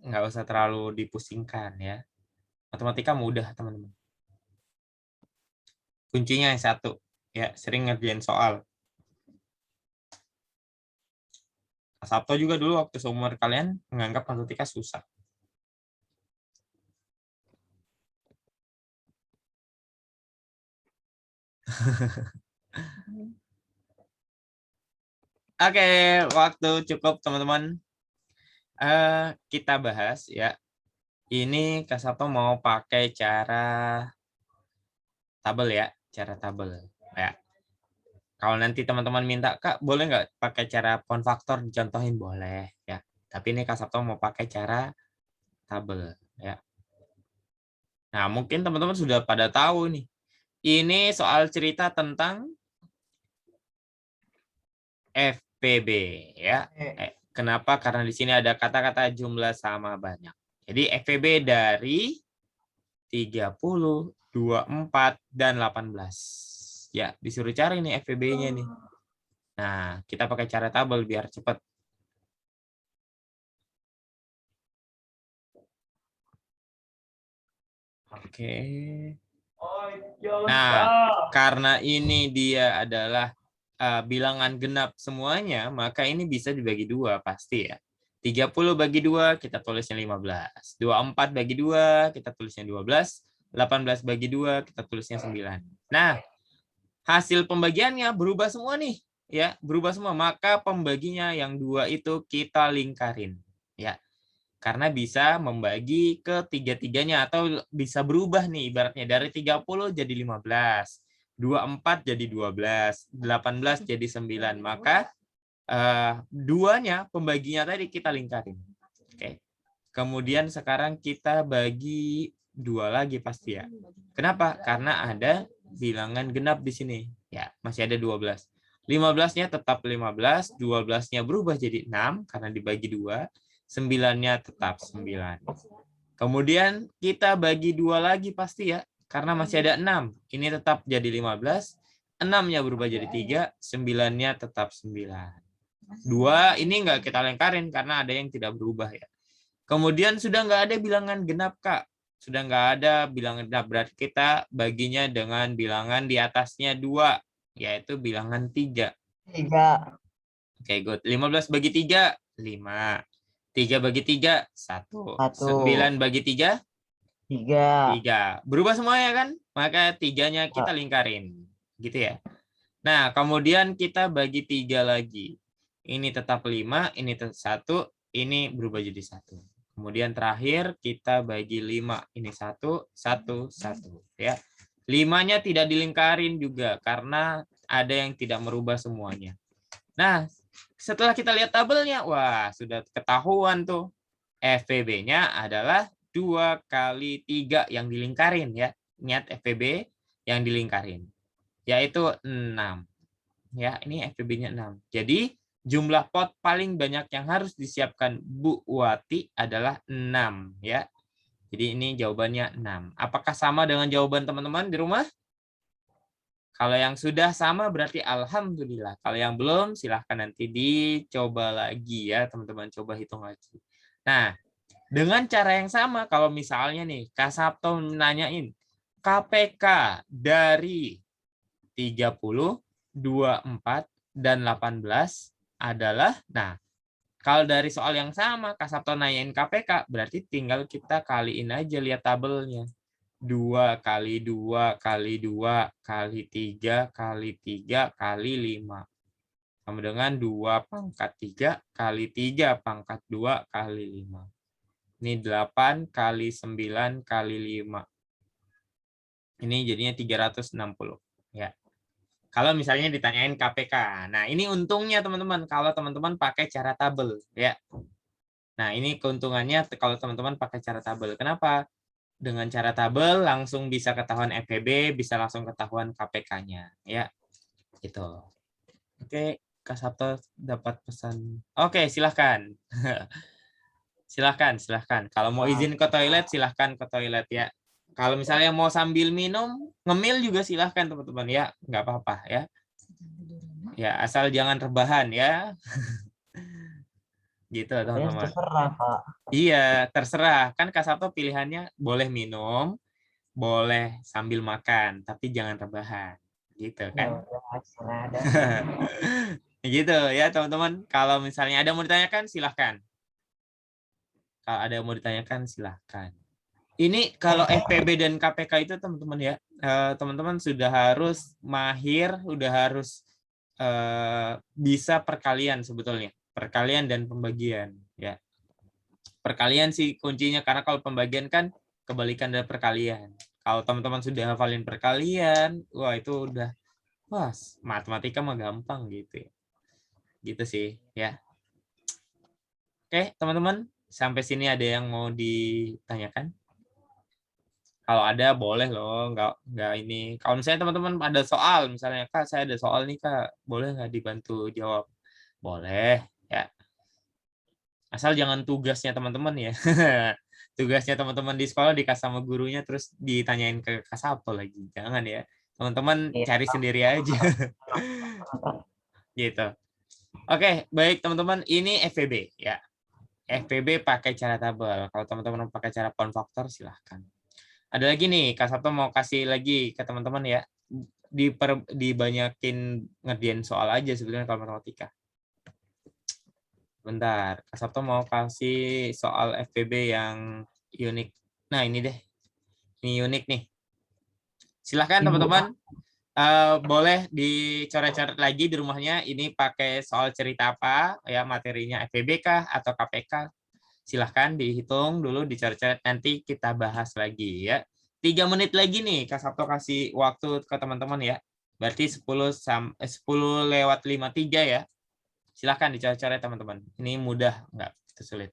nggak usah terlalu dipusingkan ya. Matematika mudah teman-teman. Kuncinya yang satu ya, sering ngerjain soal. Sabto juga dulu waktu seumur kalian menganggap matematika susah. Oke, waktu cukup teman-teman. Kita bahas ya. Ini Kak Sabto mau pakai cara tabel ya, cara tabel ya. Kalau nanti teman-teman minta, Kak, boleh nggak pakai cara pound faktor dicontohin? Boleh ya. Tapi ini Kak Sabto mau pakai cara tabel ya. Nah, mungkin teman-teman sudah pada tahu nih. Ini soal cerita tentang FPB ya. Kenapa? Karena di sini ada kata-kata jumlah sama banyak. Jadi FPB dari 30, 24, dan 18. Ya, disuruh cari nih FPB-nya nih. Nah, kita pakai cara tabel biar cepat. Oke. Nah, karena ini dia adalah bilangan genap semuanya, maka ini bisa dibagi 2 pasti ya. 30 bagi 2, kita tulisnya 15. 24 bagi 2, kita tulisnya 12. 18 bagi 2, kita tulisnya 9. Nah, hasil pembagiannya berubah semua nih. Ya, berubah semua. Maka pembaginya yang 2 itu kita lingkarin. Ya, Karena bisa membagi ke tiga-tiganya atau bisa berubah nih ibaratnya dari 30 jadi 15, 24 jadi 12, 18 jadi 9. Maka duanya pembaginya tadi kita lingkarin. Oke. Kemudian sekarang kita bagi 2 lagi pasti ya. Kenapa? Karena ada bilangan genap di sini. Ya, masih ada 12. 15-nya tetap 15, 12-nya berubah jadi 6 karena dibagi 2, 9-nya tetap 9. Kemudian kita bagi 2 lagi pasti ya, karena masih ada 6. Ini tetap jadi 15, 6-nya berubah jadi 3, 9-nya tetap 9. 2 ini enggak kita lingkarin karena ada yang tidak berubah ya. Kemudian sudah enggak ada bilangan genap, Kak. Sudah enggak ada bilangan genap, berarti kita baginya dengan bilangan di atasnya 2. Yaitu bilangan 3. 3. Oke, good. 15 bagi 3, 5. 3 bagi 3, 1. 9 bagi 3, 3. Berubah semuanya kan? Maka 3-nya kita lingkarin. Gitu ya. Nah, kemudian kita bagi 3 lagi. Ini tetap 5, ini tetap 1, ini berubah jadi 1. Kemudian terakhir kita bagi 5. Ini 1, 1, 1. Ya. 5-nya tidak dilingkarin juga karena ada yang tidak merubah semuanya. Nah, setelah kita lihat tabelnya, wah sudah ketahuan tuh. FVB-nya adalah 2 kali 3 yang dilingkarin ya. Ingat FVB yang dilingkarin. Yaitu 6. Ya, ini FVB-nya 6. Jadi, jumlah pot paling banyak yang harus disiapkan Bu Wati adalah 6 ya. Jadi ini jawabannya 6. Apakah sama dengan jawaban teman-teman di rumah? Kalau yang sudah sama berarti alhamdulillah. Kalau yang belum silahkan nanti dicoba lagi ya teman-teman. Coba hitung lagi. Nah, dengan cara yang sama kalau misalnya nih Kak Sabto nanyain KPK dari 30, 24, dan 18 adalah, nah kalau dari soal yang sama, Kak Sabto nanyain KPK, berarti tinggal kita kaliin aja lihat tabelnya. 2 kali 2 kali 2 kali 3 kali 3 kali 5. Sama dengan 2 pangkat 3 kali 3 pangkat 2 kali 5. Ini 8 kali 9 kali 5. Ini jadinya 360. Ya. Kalau misalnya ditanyain KPK. Nah, ini untungnya teman-teman kalau teman-teman pakai cara tabel ya. Nah, ini keuntungannya kalau teman-teman pakai cara tabel. Kenapa? Dengan cara tabel langsung bisa ketahuan FVB, bisa langsung ketahuan KPK-nya ya. Gitu. Oke, Kak Sabto dapat pesan. Oke, silahkan. silahkan. Kalau mau izin ke toilet silahkan ke toilet ya. Kalau misalnya mau sambil minum, ngemil juga silahkan teman-teman ya, nggak apa-apa ya. Ya asal jangan rebahan ya. Gitu teman-teman. Terserah, Pak. Iya terserah. Kan Kak Sabto pilihannya boleh minum, boleh sambil makan, tapi jangan rebahan. Gitu kan. Gitu ya teman-teman. Kalau misalnya ada mau ditanyakan silahkan. Kalau ada yang mau ditanyakan silahkan. Ini kalau FPB dan KPK itu teman-teman ya, teman-teman sudah harus mahir, sudah harus bisa perkalian sebetulnya, perkalian dan pembagian ya. Perkalian sih kuncinya karena kalau pembagian kan kebalikan dari perkalian. Kalau teman-teman sudah hafalin perkalian, wah itu udah, wah matematika mah gampang gitu ya. Gitu sih ya. Oke teman-teman, sampai sini ada yang mau ditanyakan? Kalau ada boleh loh, nggak ini. Kalau misalnya teman-teman ada soal, misalnya Kak saya ada soal nih Kak, boleh nggak dibantu jawab? Boleh ya. Asal jangan tugasnya teman-teman ya. Tugasnya teman-teman di sekolah dikasih sama gurunya terus ditanyain ke Kak Sabto lagi. Jangan ya. Teman-teman cari sendiri aja. Gitu. Oke, baik teman-teman, ini FVB ya. FVB pakai cara tabel. Kalau teman-teman pakai cara pound factor silahkan. Ada lagi nih, Kak Sabto mau kasih lagi ke teman-teman ya. Dibanyakin ngerjain soal aja sebenarnya kalau matematika. Bentar, Kak Sabto mau kasih soal FVB yang unik. Nah ini deh, ini unik nih. Silahkan teman-teman, boleh dicoret-coret lagi di rumahnya. Ini pakai soal cerita apa, ya materinya FVB kah atau KPK. Silahkan dihitung dulu, dicoret-coret, nanti kita bahas lagi ya. 3 menit lagi nih Kak Sabto kasih waktu ke teman-teman ya. Berarti 10 lewat 53 ya. Silahkan dicoret-coret teman-teman. Ini mudah, nggak sulit.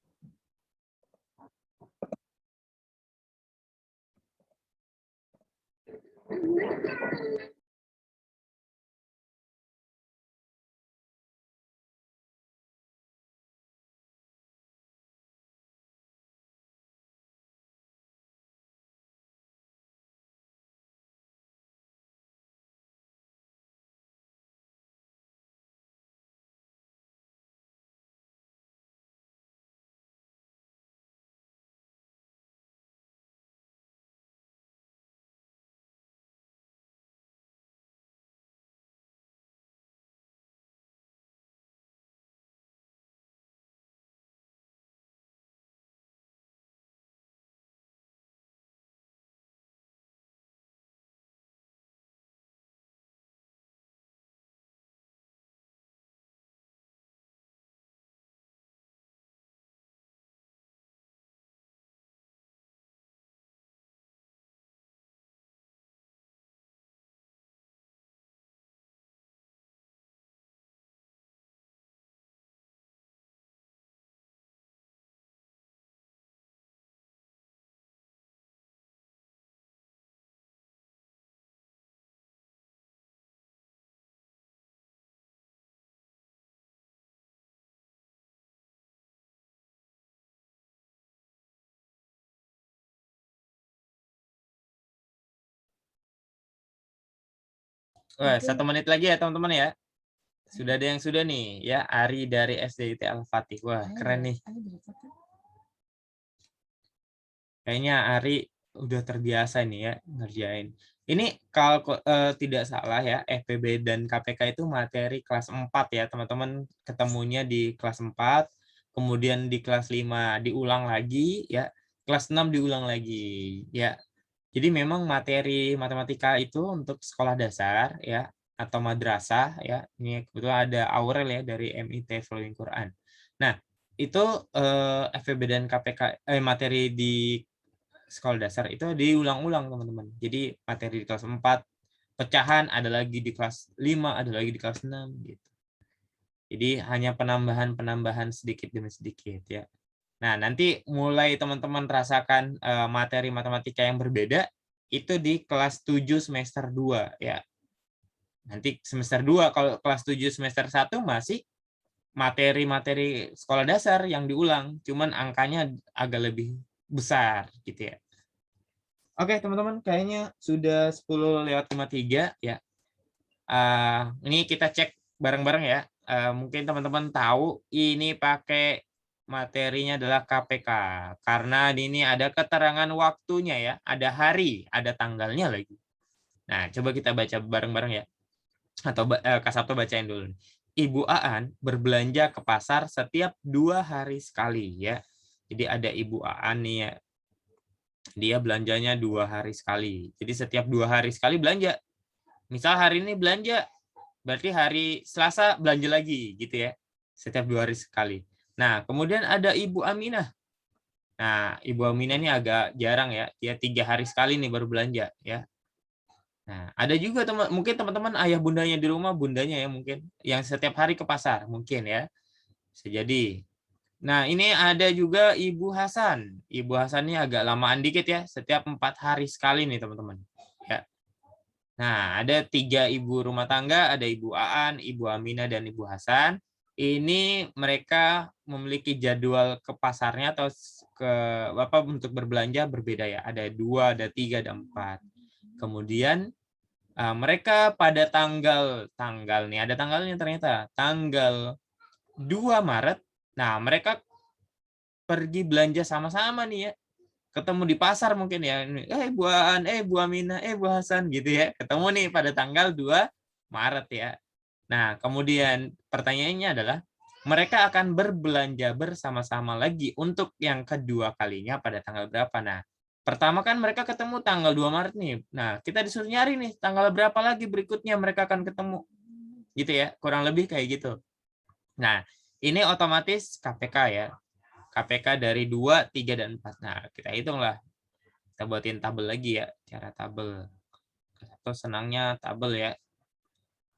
Wah, 1 menit lagi ya teman-teman ya. Sudah ada yang sudah nih ya, Ari dari SDIT Al-Fatih. Wah, keren nih. Kayaknya Ari udah terbiasa nih ya ngerjain. Ini kalau tidak salah ya, FPB dan KPK itu materi kelas 4 ya, teman-teman ketemunya di kelas 4, kemudian di kelas 5 diulang lagi ya, kelas 6 diulang lagi ya. Jadi memang materi matematika itu untuk sekolah dasar ya atau madrasah ya. Ini kebetulan ada Aurel ya dari MIT Following Quran. Nah, itu FEB dan KPK materi di sekolah dasar itu diulang-ulang teman-teman. Jadi materi di kelas 4 pecahan ada lagi di kelas 5, ada lagi di kelas 6 gitu. Jadi hanya penambahan-penambahan sedikit demi sedikit ya. Nah, nanti mulai teman-teman rasakan materi matematika yang berbeda itu di kelas 7 semester 2 ya. Nanti semester 2 kalau kelas 7 semester 1 masih materi-materi sekolah dasar yang diulang, cuman angkanya agak lebih besar gitu ya. Oke, teman-teman, kayaknya sudah 10 lewat 53 ya. Ini kita cek bareng-bareng ya. Mungkin teman-teman tahu ini pakai materinya adalah KPK karena ini ada keterangan waktunya ya, ada hari, ada tanggalnya lagi. Nah, coba kita baca bareng-bareng ya. Atau Kak Sabto bacain dulu. Ibu Aan berbelanja ke pasar setiap 2 hari sekali ya. Jadi ada Ibu Aan nih ya. Dia belanjanya 2 hari sekali. Jadi setiap 2 hari sekali belanja. Misal hari ini belanja, berarti hari Selasa belanja lagi gitu ya. Setiap 2 hari sekali. Nah, kemudian ada Ibu Aminah. Nah, Ibu Aminah ini agak jarang ya. Dia 3 hari sekali nih baru belanja ya. Nah, ada juga mungkin teman-teman ayah bundanya di rumah, bundanya ya mungkin yang setiap hari ke pasar mungkin ya. Bisa jadi. Nah, ini ada juga Ibu Hasan. Ibu Hasan ini agak lamaan dikit ya, setiap 4 hari sekali nih teman-teman. Ya. Nah, ada 3 ibu rumah tangga, ada Ibu Aan, Ibu Aminah, dan Ibu Hasan. Ini mereka memiliki jadwal ke pasarnya atau ke untuk berbelanja berbeda ya. Ada 2, ada 3, ada 4. Kemudian mereka pada tanggal nih, ada tanggalnya ternyata, tanggal 2 Maret. Nah, mereka pergi belanja sama-sama nih ya. Ketemu di pasar mungkin ya. Bu Aan, Bu Aminah, Bu Hasan gitu ya. Ketemu nih pada tanggal 2 Maret ya. Nah, kemudian pertanyaannya adalah mereka akan berbelanja bersama-sama lagi untuk yang kedua kalinya pada tanggal berapa? Nah, pertama kan mereka ketemu tanggal 2 Maret nih. Nah, kita disuruh nyari nih tanggal berapa lagi berikutnya mereka akan ketemu. Gitu ya, kurang lebih kayak gitu. Nah, ini otomatis KPK ya. KPK dari 2, 3, dan 4. Nah, kita hitunglah. Kita buatin tabel lagi ya, cara tabel. Atau senangnya tabel ya.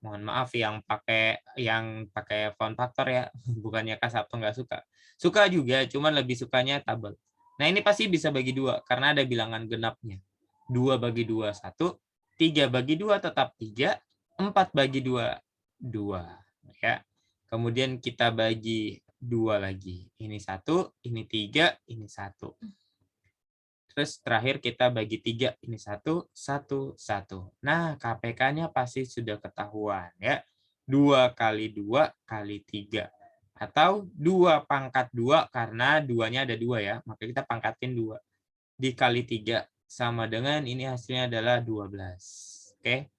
Mohon maaf yang pakai font faktor ya, bukannya Kak Sabto nggak suka. Suka juga, cuman lebih sukanya tabel. Nah, ini pasti bisa bagi 2 karena ada bilangan genapnya. 2 bagi 2 1, 3 bagi 2 tetap 3, 4 bagi 2 2 ya. Kemudian kita bagi 2 lagi. Ini 1, ini 3, ini 1. Terus terakhir kita bagi 3, ini 1, 1, 1. Nah, KPK-nya pasti sudah ketahuan ya. 2 kali 2 kali 3. Atau 2 pangkat 2 karena 2-nya ada 2 ya. Maka kita pangkatin 2. Dikali 3 sama dengan ini hasilnya adalah 12. Oke.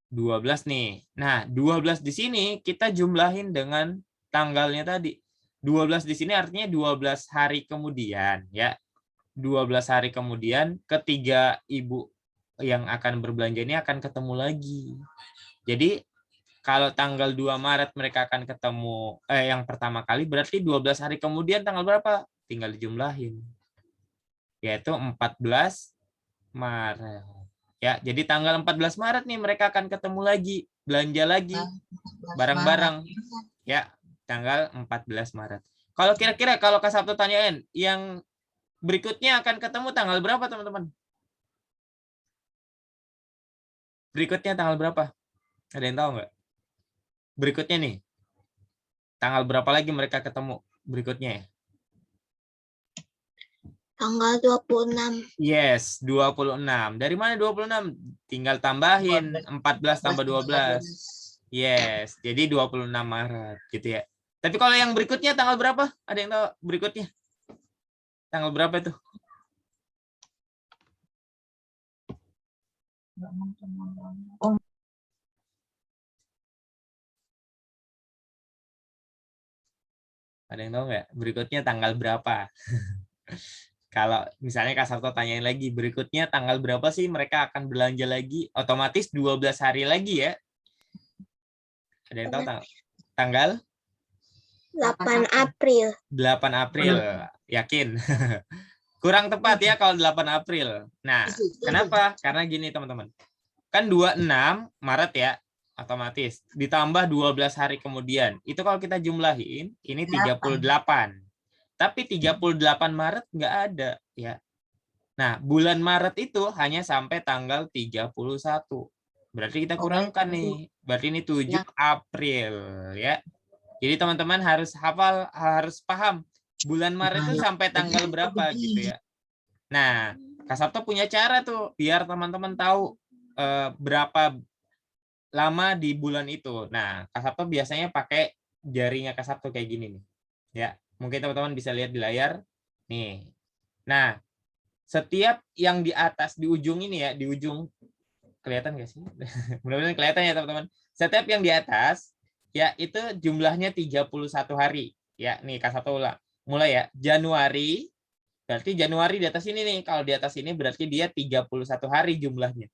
12 nih. Nah, 12 di sini kita jumlahin dengan tanggalnya tadi. 12 di sini artinya 12 hari kemudian ya. 12 hari kemudian ketiga ibu yang akan berbelanja ini akan ketemu lagi. Jadi kalau tanggal 2 Maret mereka akan ketemu yang pertama kali berarti 12 hari kemudian tanggal berapa? Tinggal dijumlahin. Yaitu 14 Maret. Ya, jadi tanggal 14 Maret nih mereka akan ketemu lagi, belanja lagi bareng-bareng. Ya, tanggal 14 Maret. Kalau kira-kira kalau Kak Sabto tanyain yang berikutnya akan ketemu tanggal berapa, teman-teman? Berikutnya tanggal berapa? Ada yang tahu nggak? Berikutnya nih, tanggal berapa lagi mereka ketemu berikutnya ya? Tanggal 26. Yes, 26. Dari mana 26? Tinggal tambahin 14 tambah 12. Yes, jadi 26 Maret gitu ya. Tapi kalau yang berikutnya tanggal berapa? Ada yang tahu berikutnya? Tanggal berapa itu? Ada yang tahu nggak? Berikutnya tanggal berapa? Kalau misalnya Kak Sabto tanyain lagi, berikutnya tanggal berapa sih mereka akan belanja lagi? Otomatis 12 hari lagi ya. Ada yang tahu tanggal? 8 April. 8 April. Yakin? Kurang tepat ya kalau 8 April. Nah, kenapa? Karena gini teman-teman. Kan 26 Maret ya, otomatis. Ditambah 12 hari kemudian. Itu kalau kita jumlahin, ini 38. Tapi 38 Maret nggak ada. Ya. Nah, bulan Maret itu hanya sampai tanggal 31. Berarti kita kurangkan nih. Berarti ini 7 April. Ya. Jadi teman-teman harus hafal, harus paham. Bulan Maret itu sampai tanggal berapa gitu ya. Nah, Kak Sabto punya cara tuh biar teman-teman tahu berapa lama di bulan itu. Nah, Kak Sabto biasanya pakai jarinya Kak Sabto kayak gini nih. Ya, mungkin teman-teman bisa lihat di layar. Nih. Nah, setiap yang di atas di ujung ini ya, di ujung kelihatan nggak sih? Mudah-mudahan kelihatan ya teman-teman. Setiap yang di atas ya itu jumlahnya 31 hari. Ya, nih Kak Sabto ulang. Mulai ya, Januari, berarti Januari di atas ini nih. Kalau di atas ini berarti dia 31 hari jumlahnya.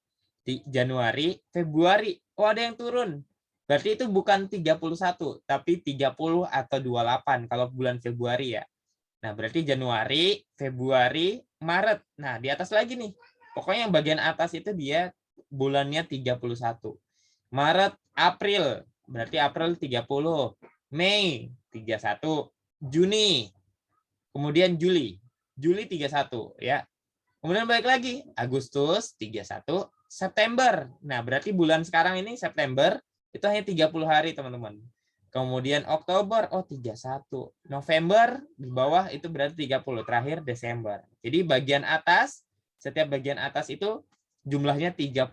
Januari, Februari. Oh, ada yang turun. Berarti itu bukan 31, tapi 30 atau 28 kalau bulan Februari ya. Nah, berarti Januari, Februari, Maret. Nah, di atas lagi nih. Pokoknya yang bagian atas itu dia bulannya 31. Maret, April. Berarti April 30. Mei 31. Juni. Kemudian Juli. Juli 31 ya. Kemudian balik lagi Agustus 31, September. Nah, berarti bulan sekarang ini September itu hanya 30 hari, teman-teman. Kemudian Oktober, oh 31. November di bawah itu berarti 30. Terakhir Desember. Jadi bagian atas, setiap bagian atas itu jumlahnya 31.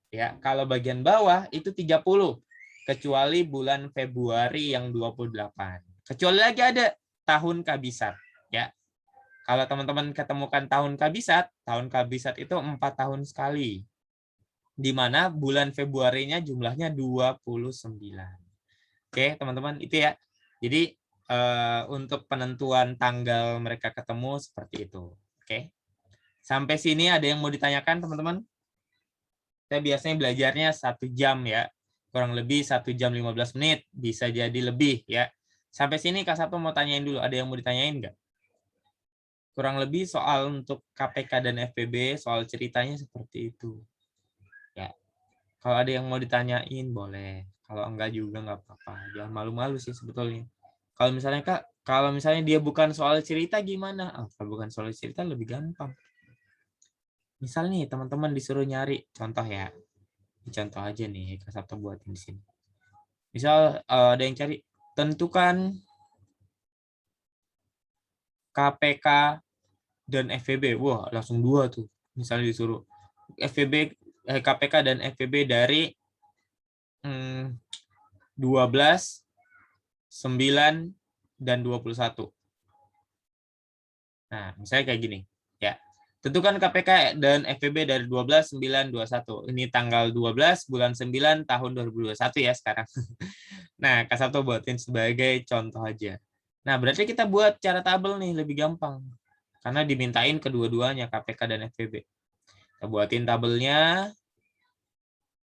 Ya, kalau bagian bawah itu 30. Kecuali bulan Februari yang 28. Kecuali lagi ada tahun kabisat. Ya, kalau teman-teman ketemukan tahun kabisat itu 4 tahun sekali. Di mana bulan Februarinya jumlahnya 29. Oke, teman-teman, itu ya. Jadi untuk penentuan tanggal mereka ketemu seperti itu. Oke. Sampai sini ada yang mau ditanyakan, teman-teman? Saya biasanya belajarnya 1 jam ya. Kurang lebih 1 jam 15 menit, bisa jadi lebih ya. Sampai sini Kak Sabto mau tanyain dulu, ada yang mau ditanyain nggak? Kurang lebih soal untuk KPK dan FPB, soal ceritanya seperti itu. Ya, kalau ada yang mau ditanyain boleh. Kalau enggak juga nggak apa-apa. Jangan malu-malu sih sebetulnya. Kalau misalnya Kak, kalau misalnya dia bukan soal cerita gimana? Oh, kalau bukan soal cerita lebih gampang. Misal nih teman-teman disuruh nyari, contoh ya. Contoh aja nih, Kak Sabto buatin di sini. Misal ada yang cari, tentukan KPK dan FVB. Wah, langsung 2 tuh. Misalnya disuruh FVB, KPK dan FVB dari 12, 9, dan 21. Nah, misalnya kayak gini. Ya. Tentukan KPK dan FVB dari 12, 9, 21. Ini tanggal 12 bulan 9 tahun 2021 ya sekarang. Nah, Kak Sabto buatin sebagai contoh aja. Nah, berarti kita buat cara tabel nih lebih gampang. Karena dimintain kedua-duanya KPK dan FVB. Kita buatin tabelnya.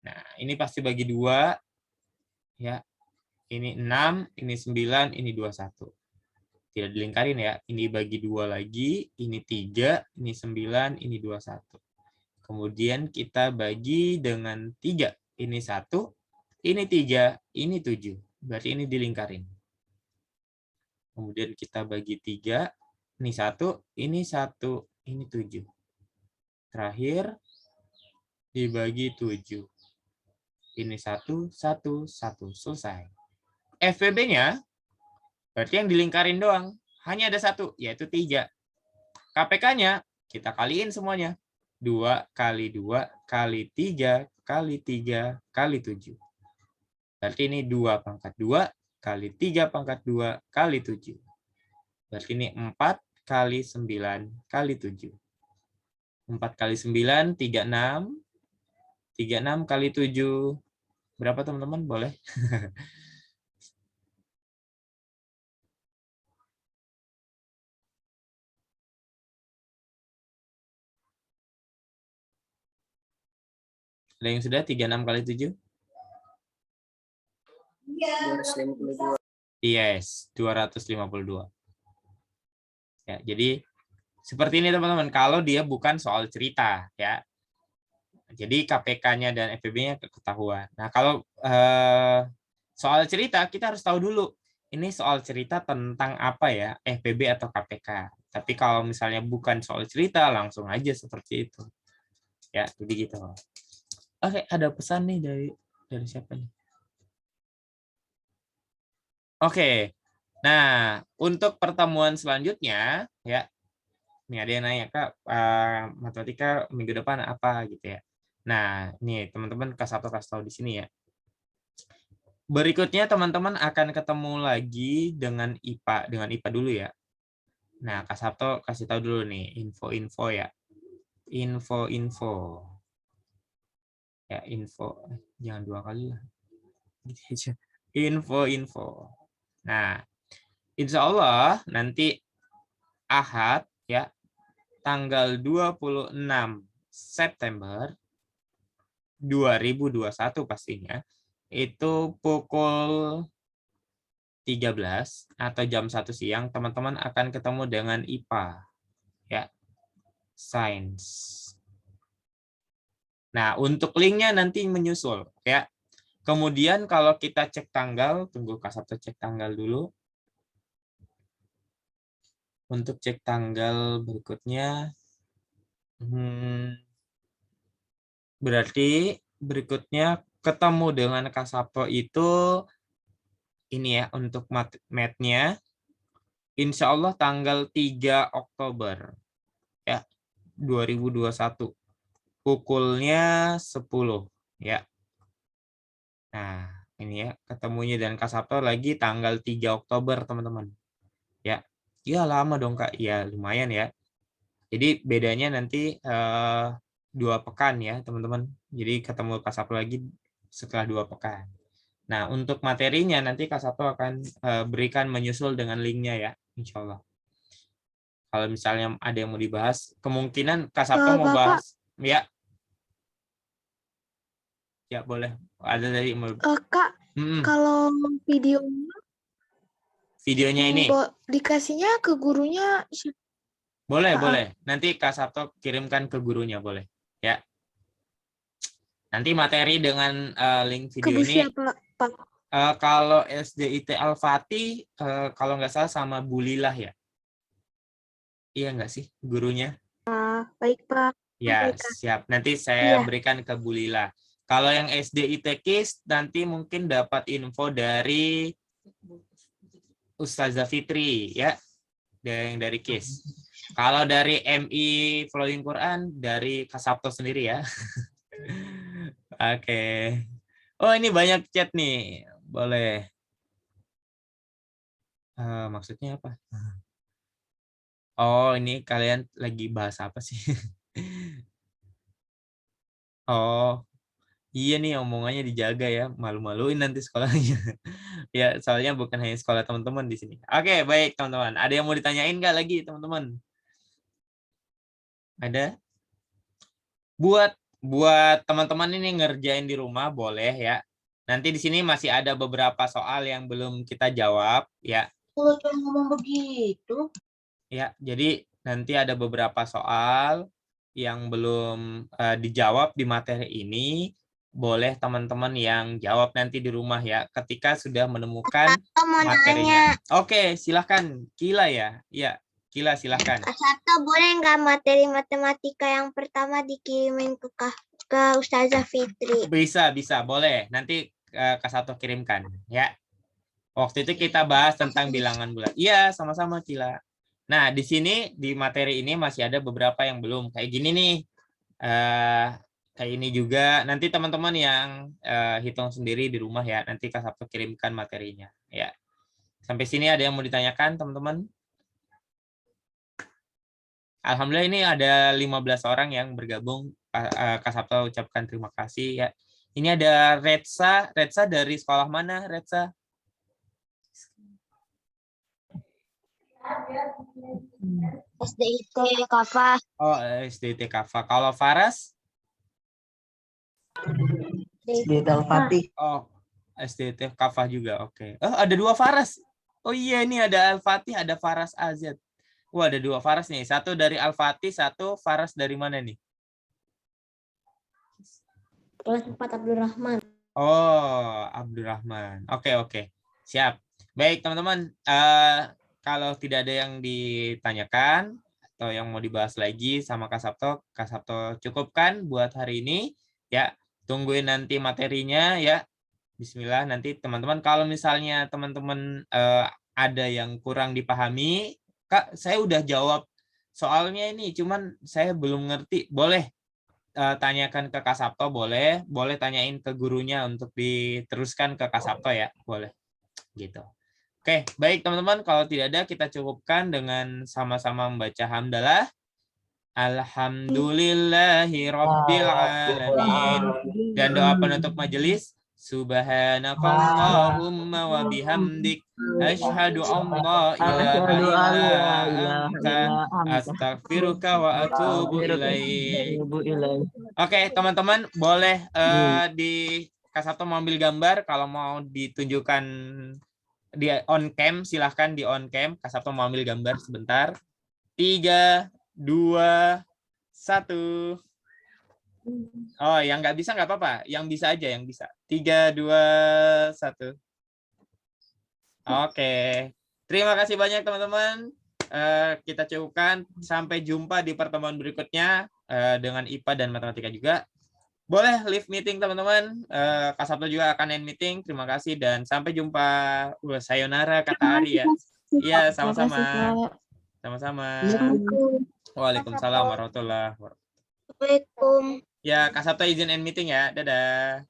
Nah, ini pasti bagi 2. Ya. Ini 6, ini 9, ini 21. Tidak dilingkarin ya. Ini bagi 2 lagi, ini 3, ini 9, ini 21. Kemudian kita bagi dengan 3. Ini 1, ini 3, ini 7. Berarti ini dilingkarin. Kemudian kita bagi 3, ini 1, ini 1, ini 7. Terakhir dibagi 7. Ini 1, 1, 1. Selesai. FVB-nya berarti yang dilingkarin doang. Hanya ada 1, yaitu 3. KPK-nya kita kaliin semuanya. 2 kali 2 kali 3 kali 3 kali 7. Berarti ini 2 pangkat 2 kali 3 pangkat 2 kali 7. Berarti ini 4 kali 9 kali 7. 4 kali 9, 36. 36 kali 7. Berapa teman-teman? Boleh? Ada yang sudah 36 kali 7? 252. Yes, 252. Ya, jadi seperti ini teman-teman, kalau dia bukan soal cerita ya. Jadi KPK-nya dan FVB-nya ketahuan. Nah, kalau soal cerita kita harus tahu dulu ini soal cerita tentang apa ya, FVB atau KPK. Tapi kalau misalnya bukan soal cerita langsung aja seperti itu. Ya, jadi gitu. Oke, ada pesan nih dari siapa nih? Oke. Nah, untuk pertemuan selanjutnya ya. Ini ada yang nanya, Kak, matematika minggu depan apa gitu ya. Nah, nih teman-teman Kak Sabto kasih tahu di sini ya. Berikutnya teman-teman akan ketemu lagi dengan IPA dulu ya. Nah, Kak Sabto kasih tahu dulu nih info-info ya. Info-info. Ya, info. Jangan 2 kali lah. Info-info. Nah, insya Allah nanti Ahad ya, tanggal 26 September 2021 pastinya, itu pukul 13 atau jam 1 siang, teman-teman akan ketemu dengan IPA. Ya, Sains. Nah, untuk linknya nanti menyusul. Ya. Kemudian kalau kita cek tanggal, tunggu Kak Sabto cek tanggal dulu. Untuk cek tanggal berikutnya, berarti berikutnya ketemu dengan Kak Sabto itu ini ya untuk math-nya. Insya Allah tanggal 3 Oktober ya 2021 pukulnya 10 ya. Nah, ini ya ketemunya dan Kak Sabto lagi tanggal 3 Oktober teman-teman. Ya. Ya lama dong Kak. Ya lumayan ya. Jadi bedanya nanti 2 pekan ya teman-teman. Jadi ketemu Kak Sabto lagi setelah 2 pekan. Nah, untuk materinya nanti Kak Sabto akan berikan menyusul dengan linknya ya, insya Allah. Kalau misalnya ada yang mau dibahas, kemungkinan Kak Sabto mau bahas. Ya. Ya, boleh. Ada dari Kak, kalau video videonya ini? Dikasihnya ke gurunya. Boleh, Ah. boleh. Nanti Kak Sabto kirimkan ke gurunya, boleh. Ya. Nanti materi dengan link Ke video Bu ini. siapa, Pak? Kalau SDIT Al-Fatih, kalau nggak salah sama Bu Lilah ya. Iya nggak sih gurunya? Baik, Pak. Ya, Baik, Kak. siap. Nanti saya Iya. berikan ke Bu Lila. Kalau yang SDIT KIS, nanti mungkin dapat info dari Ustazah Fitri, ya. Yang dari KIS. Kalau dari MI Flowing Quran, dari Kak Sabto sendiri ya. Oke. Oh, ini banyak chat nih. Boleh. Maksudnya apa? Oh, ini kalian lagi bahas apa sih? Oh, iya nih omongannya dijaga ya, malu-maluin nanti sekolahnya. Ya, soalnya bukan hanya sekolah teman-teman di sini. Oke, baik teman-teman. Ada yang mau ditanyain nggak lagi teman-teman? Ada? Buat teman-teman ini ngerjain di rumah boleh ya. Nanti di sini masih ada beberapa soal yang belum kita jawab ya. Kalau cuma ngomong begitu. Ya, jadi nanti ada beberapa soal yang belum dijawab di materi ini. Boleh teman-teman yang jawab nanti di rumah ya, ketika sudah menemukan Mau materinya. Oke, silahkan. Kila ya? Ya, Kila silahkan. Kak Sabto, boleh nggak materi matematika yang pertama dikirimin ke Ustazah Fitri? Bisa, boleh. Nanti Kak Sato kirimkan ya. Waktu itu kita bahas tentang bilangan bulat. Iya, sama-sama Kila. Nah, di sini di materi ini masih ada beberapa yang belum. Kayak gini nih. Kayak ini juga. Nanti teman-teman yang hitung sendiri di rumah ya. Nanti Kak Sabto kirimkan materinya ya. Sampai sini ada yang mau ditanyakan, teman-teman? Alhamdulillah ini ada 15 orang yang bergabung. Kak Sabto ucapkan terima kasih ya. Ini ada Retsa. Retsa dari sekolah mana, Retsa? SDIT Kafa. Oh, SDIT Kafa. Kalau Faras? SDIT Al-Fatih. Oh, SDIT Kafa juga. Oke. Oh, ada 2 Faras. Oh iya, ini ada Al-Fatih, ada Faras AZ. Wah, ada 2 Faras nih. Satu dari Al-Fatih, satu Faras dari mana nih? Kelas 4 Abdurrahman. Oh, Abdurrahman. Oke. Siap. Baik, teman-teman. Kalau tidak ada yang ditanyakan atau yang mau dibahas lagi sama Kak Sabto cukupkan buat hari ini. Ya, tungguin nanti materinya ya. Bismillah, nanti teman-teman kalau misalnya teman-teman ada yang kurang dipahami, Kak, saya udah jawab soalnya ini, cuman saya belum ngerti. Boleh tanyakan ke Kak Sabto, boleh tanyain ke gurunya untuk diteruskan ke Kak Sabto ya, boleh. Gitu. Oke, baik teman-teman, kalau tidak ada kita cukupkan dengan sama-sama membaca hamdalah. Alhamdulillahi Rabbil Alamin. Dan doa penutup majelis. Subhanakallahumma wa bihamdik. Asyhadu an la ilaha illa anta. Astaghfiruka wa atubu ilaik. Oke, teman-teman, boleh di Kak Sabto mau ambil gambar. Kalau mau ditunjukkan di on cam, silahkan di on cam. Kak Sabto mau ambil gambar sebentar. 3, 2, 1. Oh, yang nggak bisa nggak apa-apa. Yang bisa aja, yang bisa. 3, 2, 1. Oke. Terima kasih banyak teman-teman. Kita cukupkan. Sampai jumpa di pertemuan berikutnya dengan IPA dan matematika juga. Boleh live meeting teman-teman. Kak Sabto juga akan end meeting. Terima kasih dan sampai jumpa. Sayonara kata Ari ya. Iya, sama-sama. Sama-sama. Waalaikumsalam warahmatullahi wabarakatuh. Assalamualaikum. Ya, Kak Sabto izin end meeting ya. Dadah.